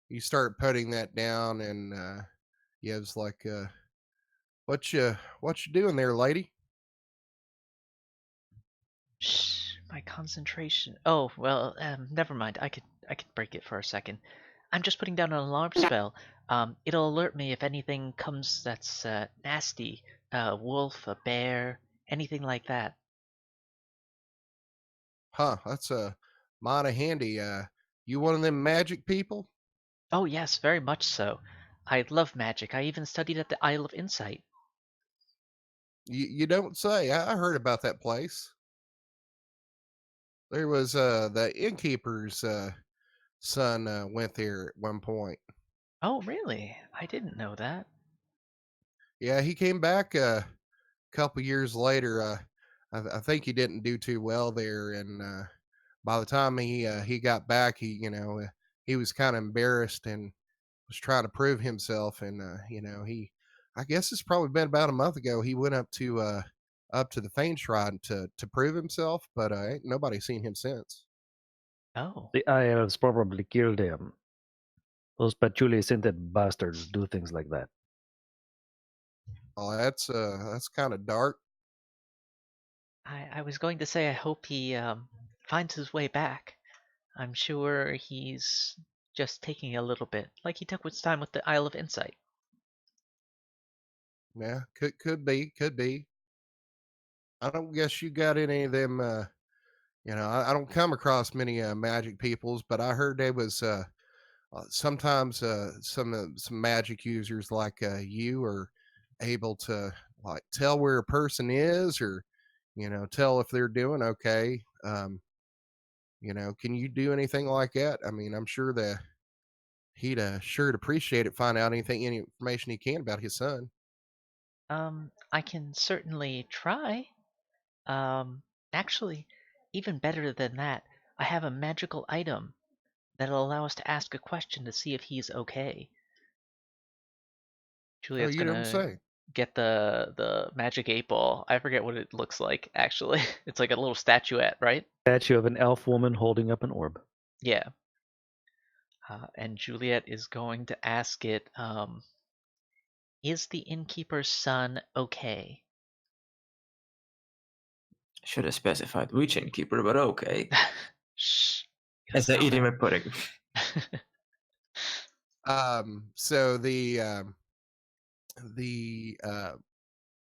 You start putting that down, and Yev's like, what you doing there, lady?" shh, my concentration. Oh well, never mind. I could break it for a second. I'm just putting down an alarm spell. It'll alert me if anything comes that's nasty. A wolf, a bear, anything like that. Huh? That's mighty handy. You one of them magic people? Oh yes, very much so. I love magic. I even studied at the Isle of Insight. You don't say. I heard about that place. There was the innkeeper's son went there at one point. Oh really? I didn't know that. Yeah, he came back a couple years later. I think he didn't do too well there, and by the time he got back, he was kind of embarrassed and was trying to prove himself. And he, I guess it's probably been about a month ago. He went up to the Fane Shrine to prove himself, but ain't nobody seen him since. Oh. The ILs probably killed him. Those patchouli-scented bastards do things like that. Oh, that's kind of dark. I was going to say I hope he finds his way back. I'm sure he's just taking a little bit, like he took his time with the Isle of Insight. Yeah, could be. I don't guess you got any of them. I don't come across many magic peoples, but I heard there was sometimes some magic users like you are able to like tell where a person is, or tell if they're doing okay. Can you do anything like that? I mean, I'm sure that he'd sure appreciate it. Find out any information he can about his son. I can certainly try. Actually, even better than that, I have a magical item that'll allow us to ask a question to see if he's okay. Oh, Juliet's you don't gonna say. get the magic 8 ball. I forget what it looks like, actually. It's like a little statuette, right? Statue of an elf woman holding up an orb. Yeah. And Juliet is going to ask it, is the innkeeper's son okay? Should have specified which innkeeper, but okay. Shh. As I eat my pudding. So the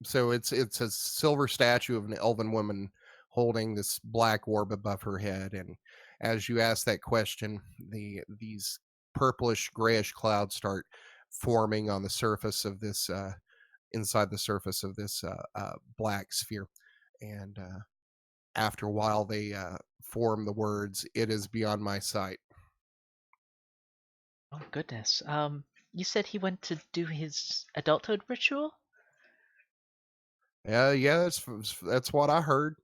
So it's a silver statue of an elven woman holding this black orb above her head. And as you ask that question, these purplish grayish clouds start forming on the surface of this inside the surface of this black sphere. And after a while, they form the words, "It is beyond my sight." Oh goodness. You said he went to do his adulthood ritual? Yeah, that's what I heard.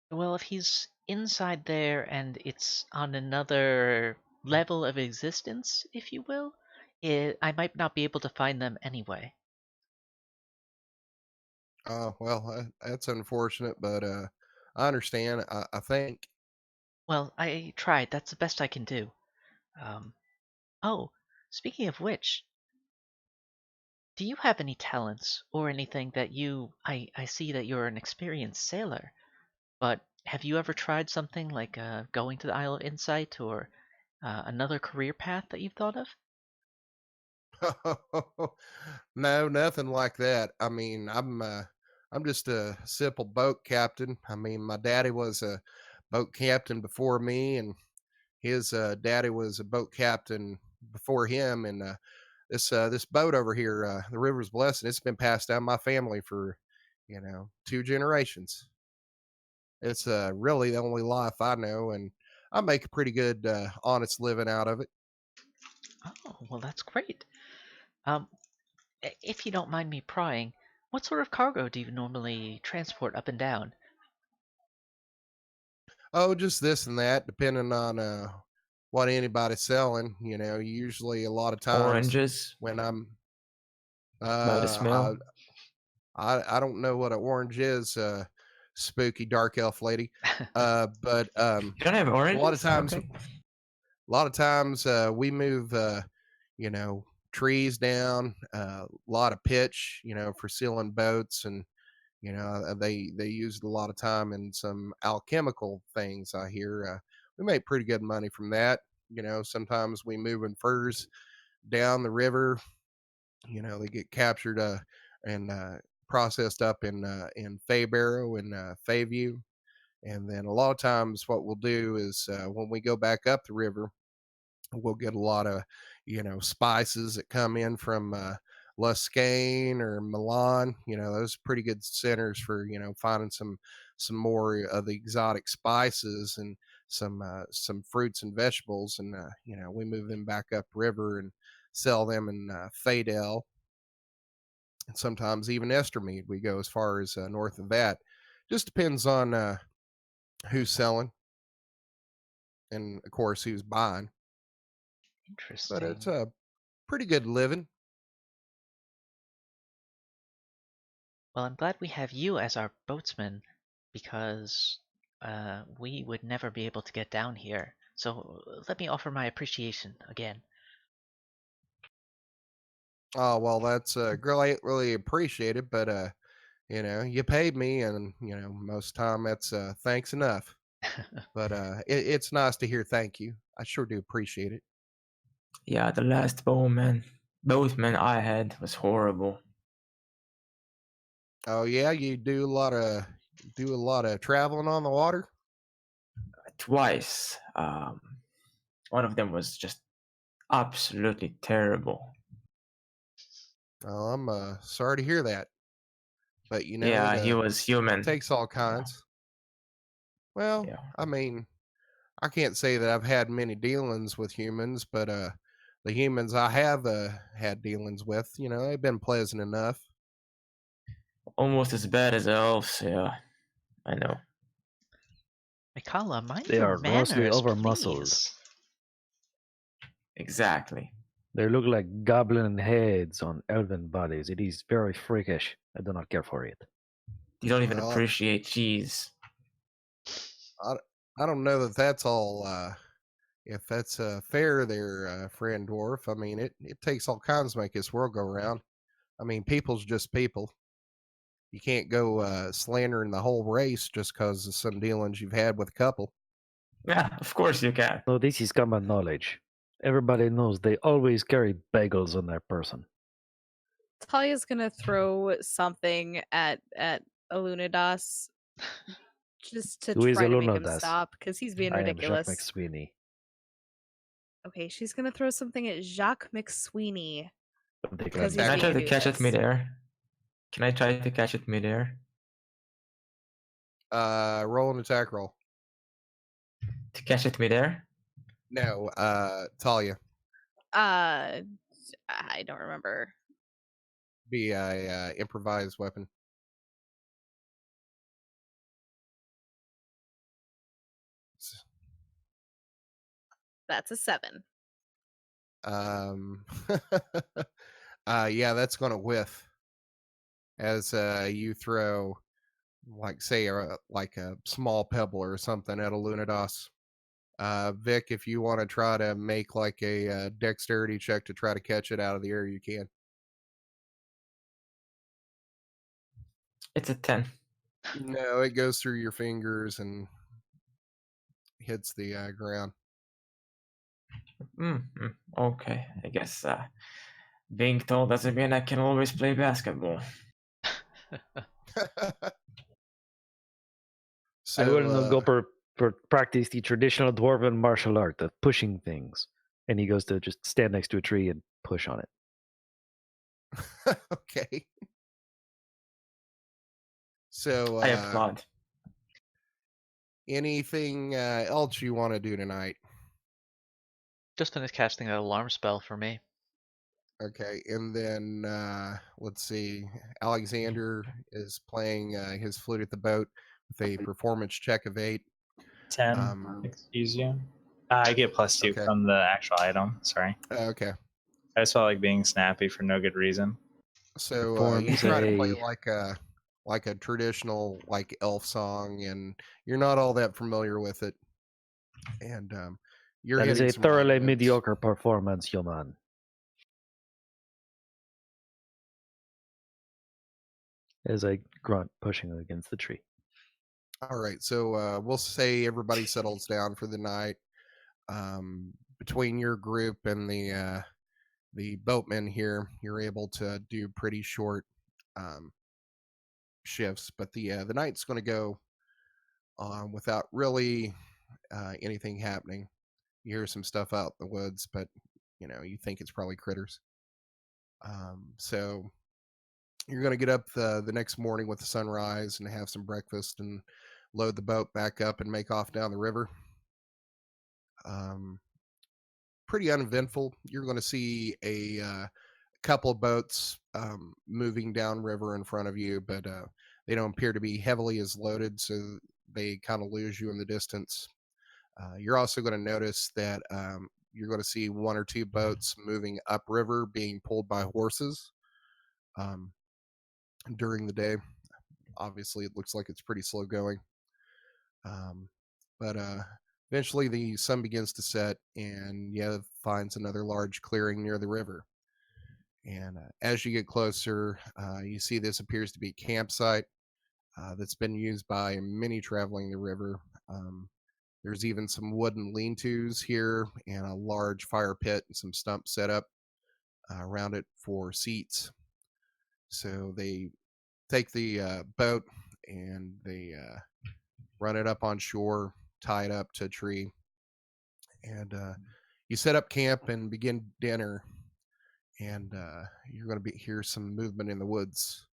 Well, if he's inside there and it's on another level of existence, if you will, I might not be able to find them anyway. Well, that's unfortunate, but I understand. I think. Well, I tried. That's the best I can do. Um, oh, speaking of which, do you have any talents or anything that I see that you're an experienced sailor, but have you ever tried something like going to the Isle of Insight or another career path that you've thought of? No, nothing like that. I mean, I'm just a simple boat captain. I mean, my daddy was a boat captain before me, and his daddy was a boat captain before him. And this boat over here, the River's Blessing, it's been passed down my family for 2 generations. It's really the only life I know, and I make a pretty good, honest living out of it. Oh, well, that's great. Um, if you don't mind me prying, what sort of cargo do you normally transport up and down? Oh, just this and that, depending on what anybody's selling. Usually a lot of times Oranges when I'm, by the uh, smell. I don't know what an orange is, spooky dark elf lady, but You don't have a lot of oranges? times, Okay. we move, you know, trees down, a lot of pitch, for sealing boats, and they use it a lot of time in some alchemical things. I hear we make pretty good money from that. Sometimes we move in furs down the river. They get captured and processed up in Faybarrow and Fayview. And then a lot of times, what we'll do is when we go back up the river, we'll get a lot of spices that come in from Luscane or Milan. Those are pretty good centers for finding some more of the exotic spices and some fruits and vegetables. And we move them back upriver and sell them in Fadel, and sometimes even Estermead. We go as far as north of that. Just depends on who's selling and of course who's buying. But it's Interesting. a pretty good living. Well, I'm glad we have you as our boatsman because we would never be able to get down here. So let me offer my appreciation again. Oh, well, that's greatly really appreciated, but you paid me, and most time that's thanks enough. But it's nice to hear thank you. I sure do appreciate it. Yeah, the last boatman I had was horrible. Oh yeah, you do a lot of traveling on the water. Twice. One of them was just absolutely terrible. Oh, I'm sorry to hear that, but Yeah, he it was human. takes all kinds. Well, Yeah, I mean, I can't say that I've had many dealings with humans, but the humans I have had dealings with, they've been pleasant enough. almost as bad as elves. Yeah, I know. Mikala, mind They your are grossly manners, over muscled. please. Exactly. They look like goblin heads on elven bodies. It is very freakish. I do not care for it. You don't even Well, appreciate cheese. I, I don't know that that's all. If that's fair, there, friend dwarf. I mean, it takes all kinds to make this world go round. I mean, people's just people. You can't go slandering the whole race just because of some dealings you've had with a couple. Yeah, of course you can. No, this is common knowledge. Everybody knows they always carry bagels on their person. Talia's gonna throw something at Illuminadas just to Who is try to make him Illuminadas? stop because he's being I am Jacques ridiculous. McSweeney. Okay, she's gonna throw something at Jacques McSweeney because he's Can I being try a to catch it doofus. midair? Can I try to catch it midair? Roll an attack roll. To catch it midair? No, Talia. I don't remember. Be a improvised weapon. That's a 7. Yeah, that's gonna whiff as you throw, like, say, like a small pebble or something at a Lunados. Vic, if you want to try to make like a dexterity check to try to catch it out of the air, you can. It's a 10. No, it goes through your fingers and hits the ground. Okay, I guess being told doesn't mean I can always play basketball. So, I will now go for practice the traditional dwarven martial art of pushing things. And he goes to just stand next to a tree and push on it. okay. So, I applaud. anything else you want to do tonight? Just finished casting an alarm spell for me. Okay, and then let's see. Alexander is playing his flute at the boat with a performance check of 8. 10. Excuse you. I get +2 Okay. from the actual item. Sorry. Okay. I just felt like being snappy for no good reason. So you Performs try to play a- like a traditional like elf song, and you're not all that familiar with it. And you're That is hitting a some wrong thoroughly notes. mediocre performance, human. As I grunt, pushing against the tree. All right, so we'll say everybody settles down for the night. Between your group and the boatmen here, you're able to do pretty short shifts, but the night's going to go on without really anything happening. You hear some stuff out in the woods, but you think it's probably critters. So you're going to get up the next morning with the sunrise and have some breakfast and load the boat back up and make off down the river. Pretty uneventful. You're going to see a couple of boats moving downriver in front of you, but they don't appear to be heavily as loaded, so they kind of lose you in the distance. You're also going to notice that you're going to see 1 or 2 boats moving upriver being pulled by horses during the day. Obviously, it looks like it's pretty slow going. But eventually the sun begins to set, and Yev finds another large clearing near the river. And as you get closer, you see this appears to be a campsite that's been used by many traveling the river. There's even some wooden lean-tos here and a large fire pit and some stumps set up around it for seats. So they take the boat and they run it up on shore, tie it up to a tree, and you set up camp and begin dinner. And you're going to hear some movement in the woods.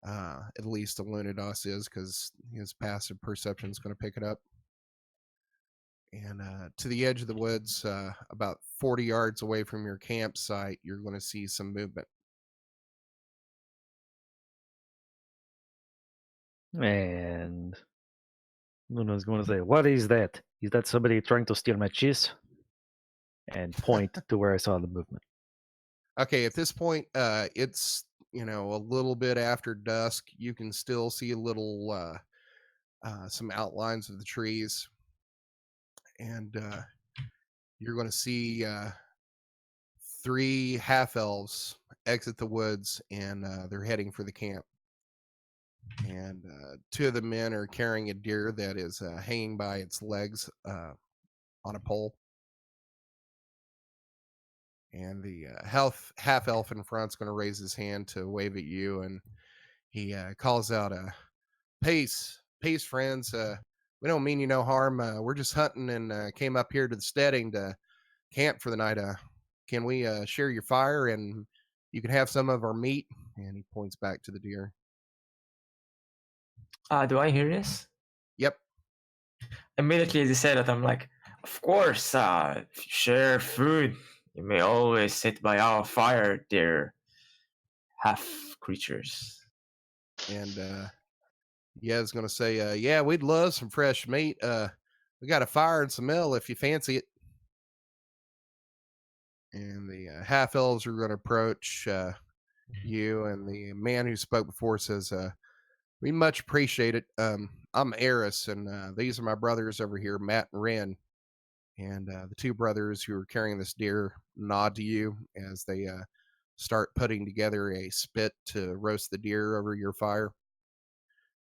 At least Illuminados is, because his passive perception is going to pick it up. And to the edge of the woods, about 40 yards away from your campsite, you're going to see some movement. And Luna's going to say, "What is that? Is that somebody trying to steal my cheese?" And point to where I saw the movement. Okay, at this point, it's a little bit after dusk. You can still see a little some outlines of the trees, and you're going to see 3 half elves exit the woods, and they're heading for the camp. And 2 of the men are carrying a deer that is hanging by its legs on a pole. And the half elf in front's going to raise his hand to wave at you, and he calls out, "Peace, peace, friends. We don't mean you no harm. We're just hunting and came up here to the steading to camp for the night. Can we share your fire and you can have some of our meat?" And he points back to the deer. Do I hear this? Yep. Immediately as you say that, I'm like, of course, if you share food, you may always sit by our fire, dear half creatures. And Yev's going to say, "Yeah, we'd love some fresh meat. We got a fire and some ale if you fancy it." And the half elves are going to approach you, and the man who spoke before says, "We much appreciate it. I'm Eris, and these are my brothers over here, Matt and Ren." And the two brothers who are carrying this deer nod to you as they start putting together a spit to roast the deer over your fire.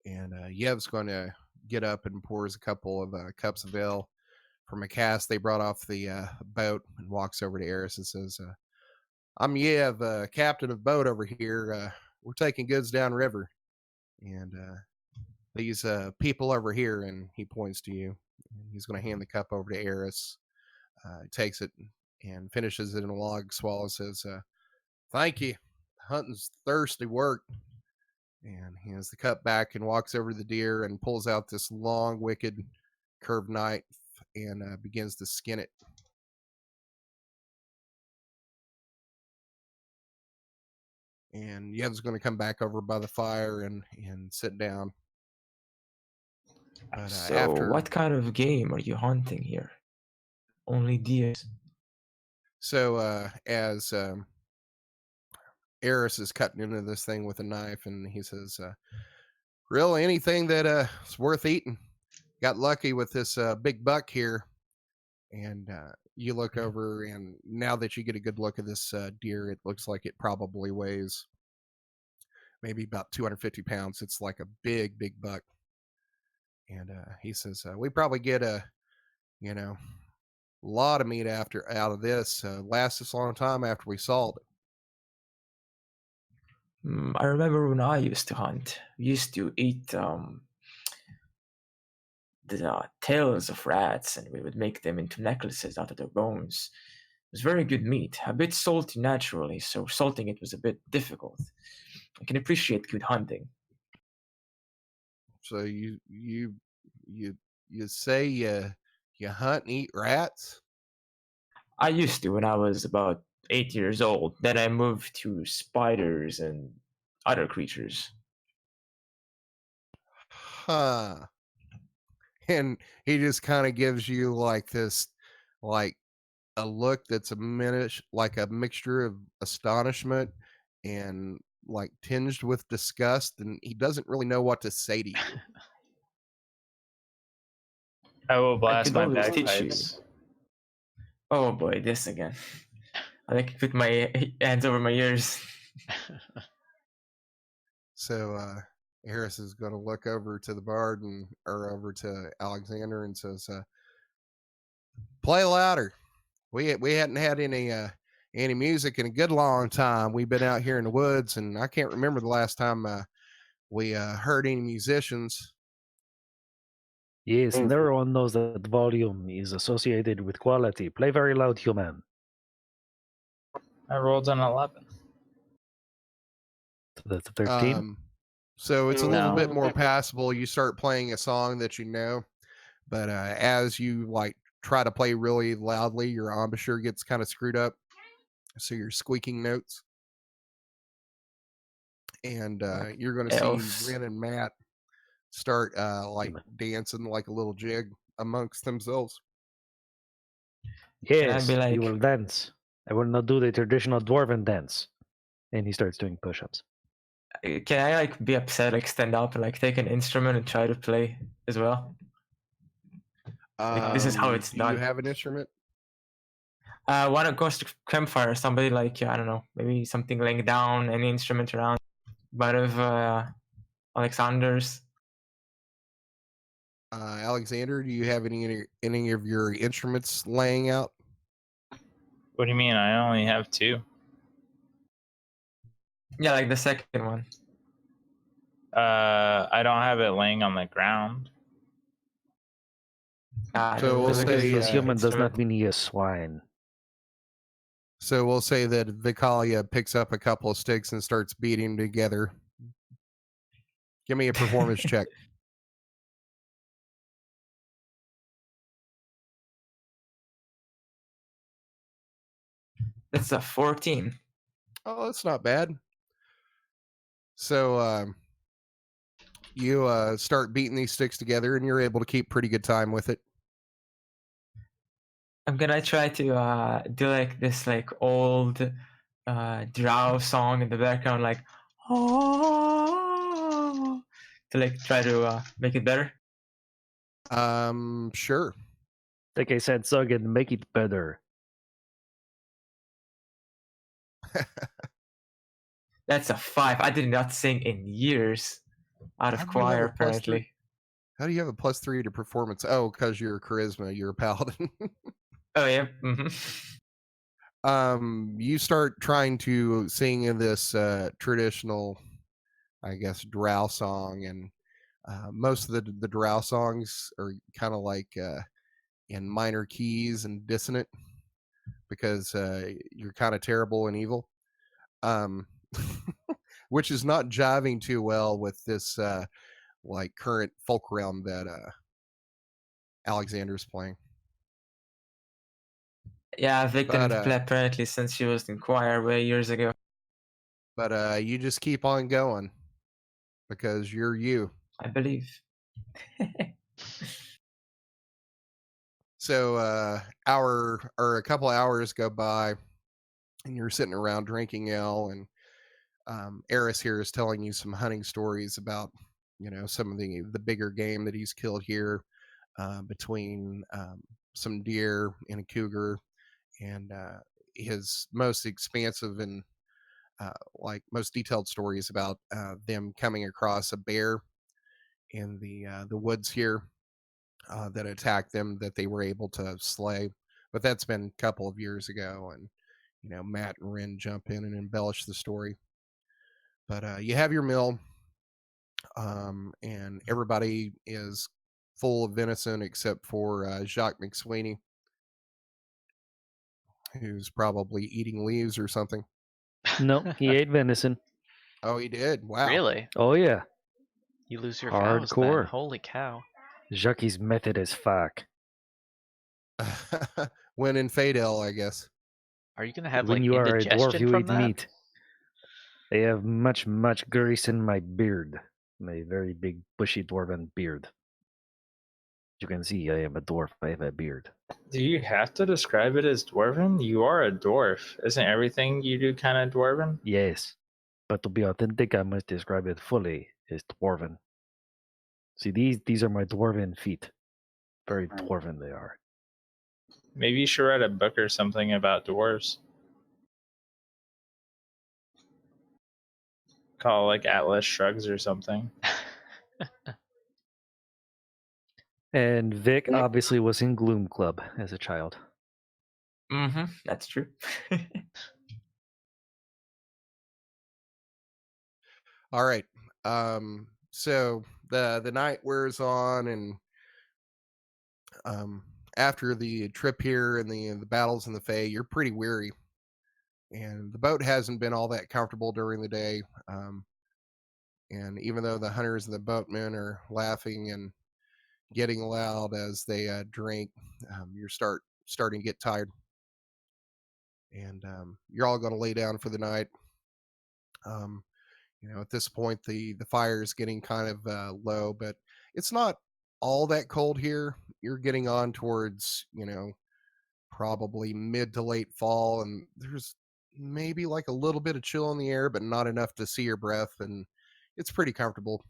And Yev's going to get up and pours a couple of cups of ale from a cask they brought off the boat, and walks over to Eris and says, "I'm Yev, captain of boat over here. We're taking goods downriver. And these people over here," and he points to you. And he's going to hand the cup over to Eris. Takes it and finishes it in a log swallow. Says, "Thank you. Hunting's thirsty work." And he hands the cup back and walks over to the deer and pulls out this long, wicked, curved knife and begins to skin it. And Yev's going to come back over by the fire and sit down. But So, what kind of game are you hunting here? Only deers. So as Eris is cutting into this thing with a knife, and he says, "Really, anything that is worth eating. Got lucky with this big buck here." And you look over, and now that you get a good look at this deer, it looks like it probably weighs maybe about 250 pounds. It's like a big, big buck. And he says, "We probably get a lot of meat out of this. Lasts us a long time after we salt it." I remember when I used to hunt, we used to eat the tails of rats, and we would make them into necklaces out of their bones. It was very good meat, a bit salty naturally, so salting it was a bit difficult. I can appreciate good hunting. So you say you hunt and eat rats? I used to when I was about 8 years old. Then I moved to spiders and other creatures. Huh. And he just kind of gives you like this, like a look that's like a mixture of astonishment and like tinged with disgust, and he doesn't really know what to say to you. I will I blast could my always teach you. bagpipes. Oh boy, this again. I like to put my hands over my ears. So Harris is going to look over to the bard or over to Alexander and says, "Play louder. We hadn't had any music in a good long time. We've been out here in the woods, and I can't remember the last time we heard any musicians." Yes, and everyone knows that volume is associated with quality. Play very loud, human. I rolled an 11. So that's a 13. So it's a little No. bit more passable. You start playing a song that you know, but as you like try to play really loudly, your embouchure gets kind of screwed up, so you're squeaking notes. And you're going to elves. see Ren and Matt start like dancing like a little jig amongst themselves. Yes, be like- we will dance. I will not do the traditional dwarven dance. And he starts doing push-ups. Can I like be upset, like stand up and like take an instrument and try to play as well? Like, this is how it's do done. you have an instrument? One across the campfire, somebody like, I don't know, maybe something laying down, any instrument around. But of Alexander's. Alexander, do you have any of your instruments laying out? What do you mean? I only have 2. Yeah, like the second one. I don't have it laying on the ground. So we'll Just because say, he's human does instrument. not mean he is swine. So we'll say that Vicalia picks up a couple of sticks and starts beating them together. Give me a performance check. That's a 14. Oh, that's not bad. So you start beating these sticks together, and you're able to keep pretty good time with it. I'm gonna try to do like this like old drow song in the background, like oh, to like try to make it better. Sure. Like I said, so again, make it better. That's a 5. I did not sing in years out of How do you have choir, a plus 3? apparently. How do you have a +3 to performance? Oh, because you're charisma, you're a paladin. Oh yeah. You start trying to sing in this traditional, I guess, drow song, and most of the drow songs are kind of like in minor keys and dissonant because you're kind of terrible and evil, um, which is not jiving too well with this like current folk realm that Alexander's playing. Yeah, Vic didn't But play apparently since she was in choir way years ago. you just keep on going because you're you. I believe. So hour or a couple hours go by, and you're sitting around drinking ale, and Eris here is telling you some hunting stories about, you know, some of the bigger game that he's killed here, between some deer and a cougar, and his most expansive and like most detailed stories about them coming across a bear in the woods here that attacked them that they were able to slay. But that's been a couple of years ago, and you know Matt and Ren jump in and embellish the story. But you have your meal, and everybody is full of venison except for Jacques McSweeney, who's probably eating leaves or something. No, he ate venison. Oh, he did. Wow. Really? Oh yeah, You lose your vows then. hardcore. Holy cow. Jackie's method is fuck. When in Fadel, I guess. Are you gonna have When like you are a dwarf, indigestion you from eat that? meat. I have much grease in my beard. My very big, bushy dwarven beard. You can see I am a dwarf. I have a beard. Do you have to describe it as dwarven? You are a dwarf. Isn't everything you do kind of dwarven? Yes, but to be authentic, I must describe it fully as dwarven. See, these are my dwarven feet. Very dwarven they are. Maybe you should write a book or something about dwarves. Call it like Atlas Shrugs or something. And Vic obviously was in Gloom Club as a child. That's true. All right. So the night wears on, and after the trip here and the battles in the Fae, you're pretty weary, and the boat hasn't been all that comfortable during the day. And even though the hunters and the boatmen are laughing and getting loud as they drink, you're starting to get tired, and you're all going to lay down for the night. You know, at this point, the fire is getting kind of low, but it's not all that cold here. You're getting on towards, you know, probably mid to late fall, and there's maybe like a little bit of chill in the air, but not enough to see your breath, and it's pretty comfortable.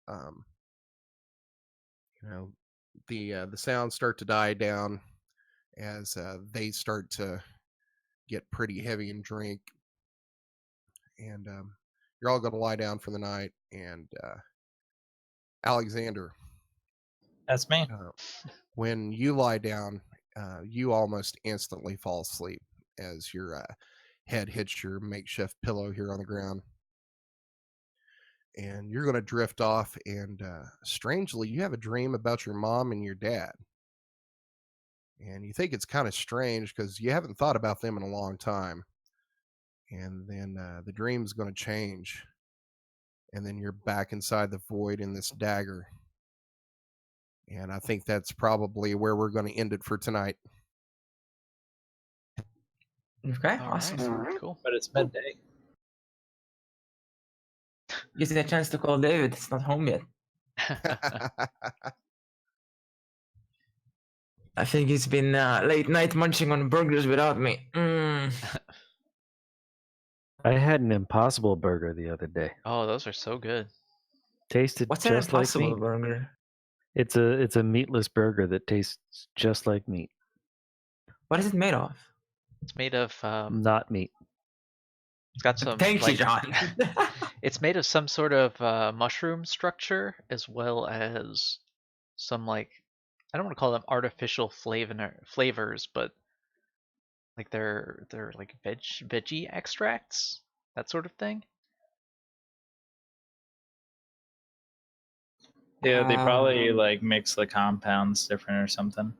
Um, you know, the sounds start to die down as they start to get pretty heavy and drink, and you're all going to lie down for the night. And Alexander, That's me. when you lie down, you almost instantly fall asleep. as your head hits your makeshift pillow here on the ground. And you're going to drift off, and strangely, you have a dream about your mom and your dad. And you think it's kind of strange because you haven't thought about them in a long time. And then the dream's going to change. And then you're back inside the void in this dagger. And I think that's probably where we're going to end it for tonight. Okay, All awesome. right, cool. But it's midday. Gives me a chance to call David. It's not home yet. I think he's been late night munching on burgers without me. I had an Impossible Burger the other day. Oh, those are so good. Tasted What's an just like impossible meat. burger? It's a meatless burger that tastes just like meat. What is it made of? It's made of Not meat. it's got some Thank you, John. it's made of some sort of mushroom structure, as well as some, like, I don't want to call them artificial flavors, but like they're like veggie extracts, that sort of thing. Yeah, they probably like mix the compounds different or something.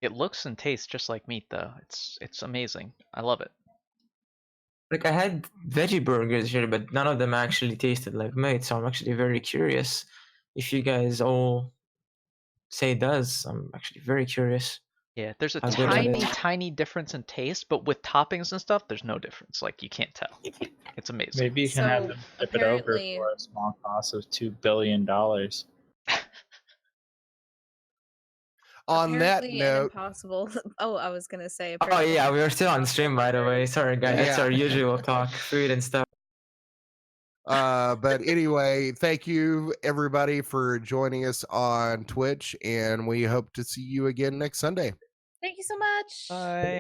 It looks and tastes just like meat, though. It's amazing. I love it. Like I had veggie burgers here, but none of them actually tasted like meat. So I'm actually very curious if you guys all say it does. I'm actually very curious. Yeah, there's a How good it is. tiny difference in taste, but with toppings and stuff, there's no difference. Like, you can't tell. It's amazing. Maybe you can have So, them tip it over apparently- for a small cost of $2 billion. On that Apparently note, impossible. Oh, I was gonna say. Oh yeah, we are still on stream, by the way. Sorry, guys. That's Yeah. our usual talk, food and stuff. but anyway, thank you everybody for joining us on Twitch, and we hope to see you again next Sunday. Thank you so much. Bye.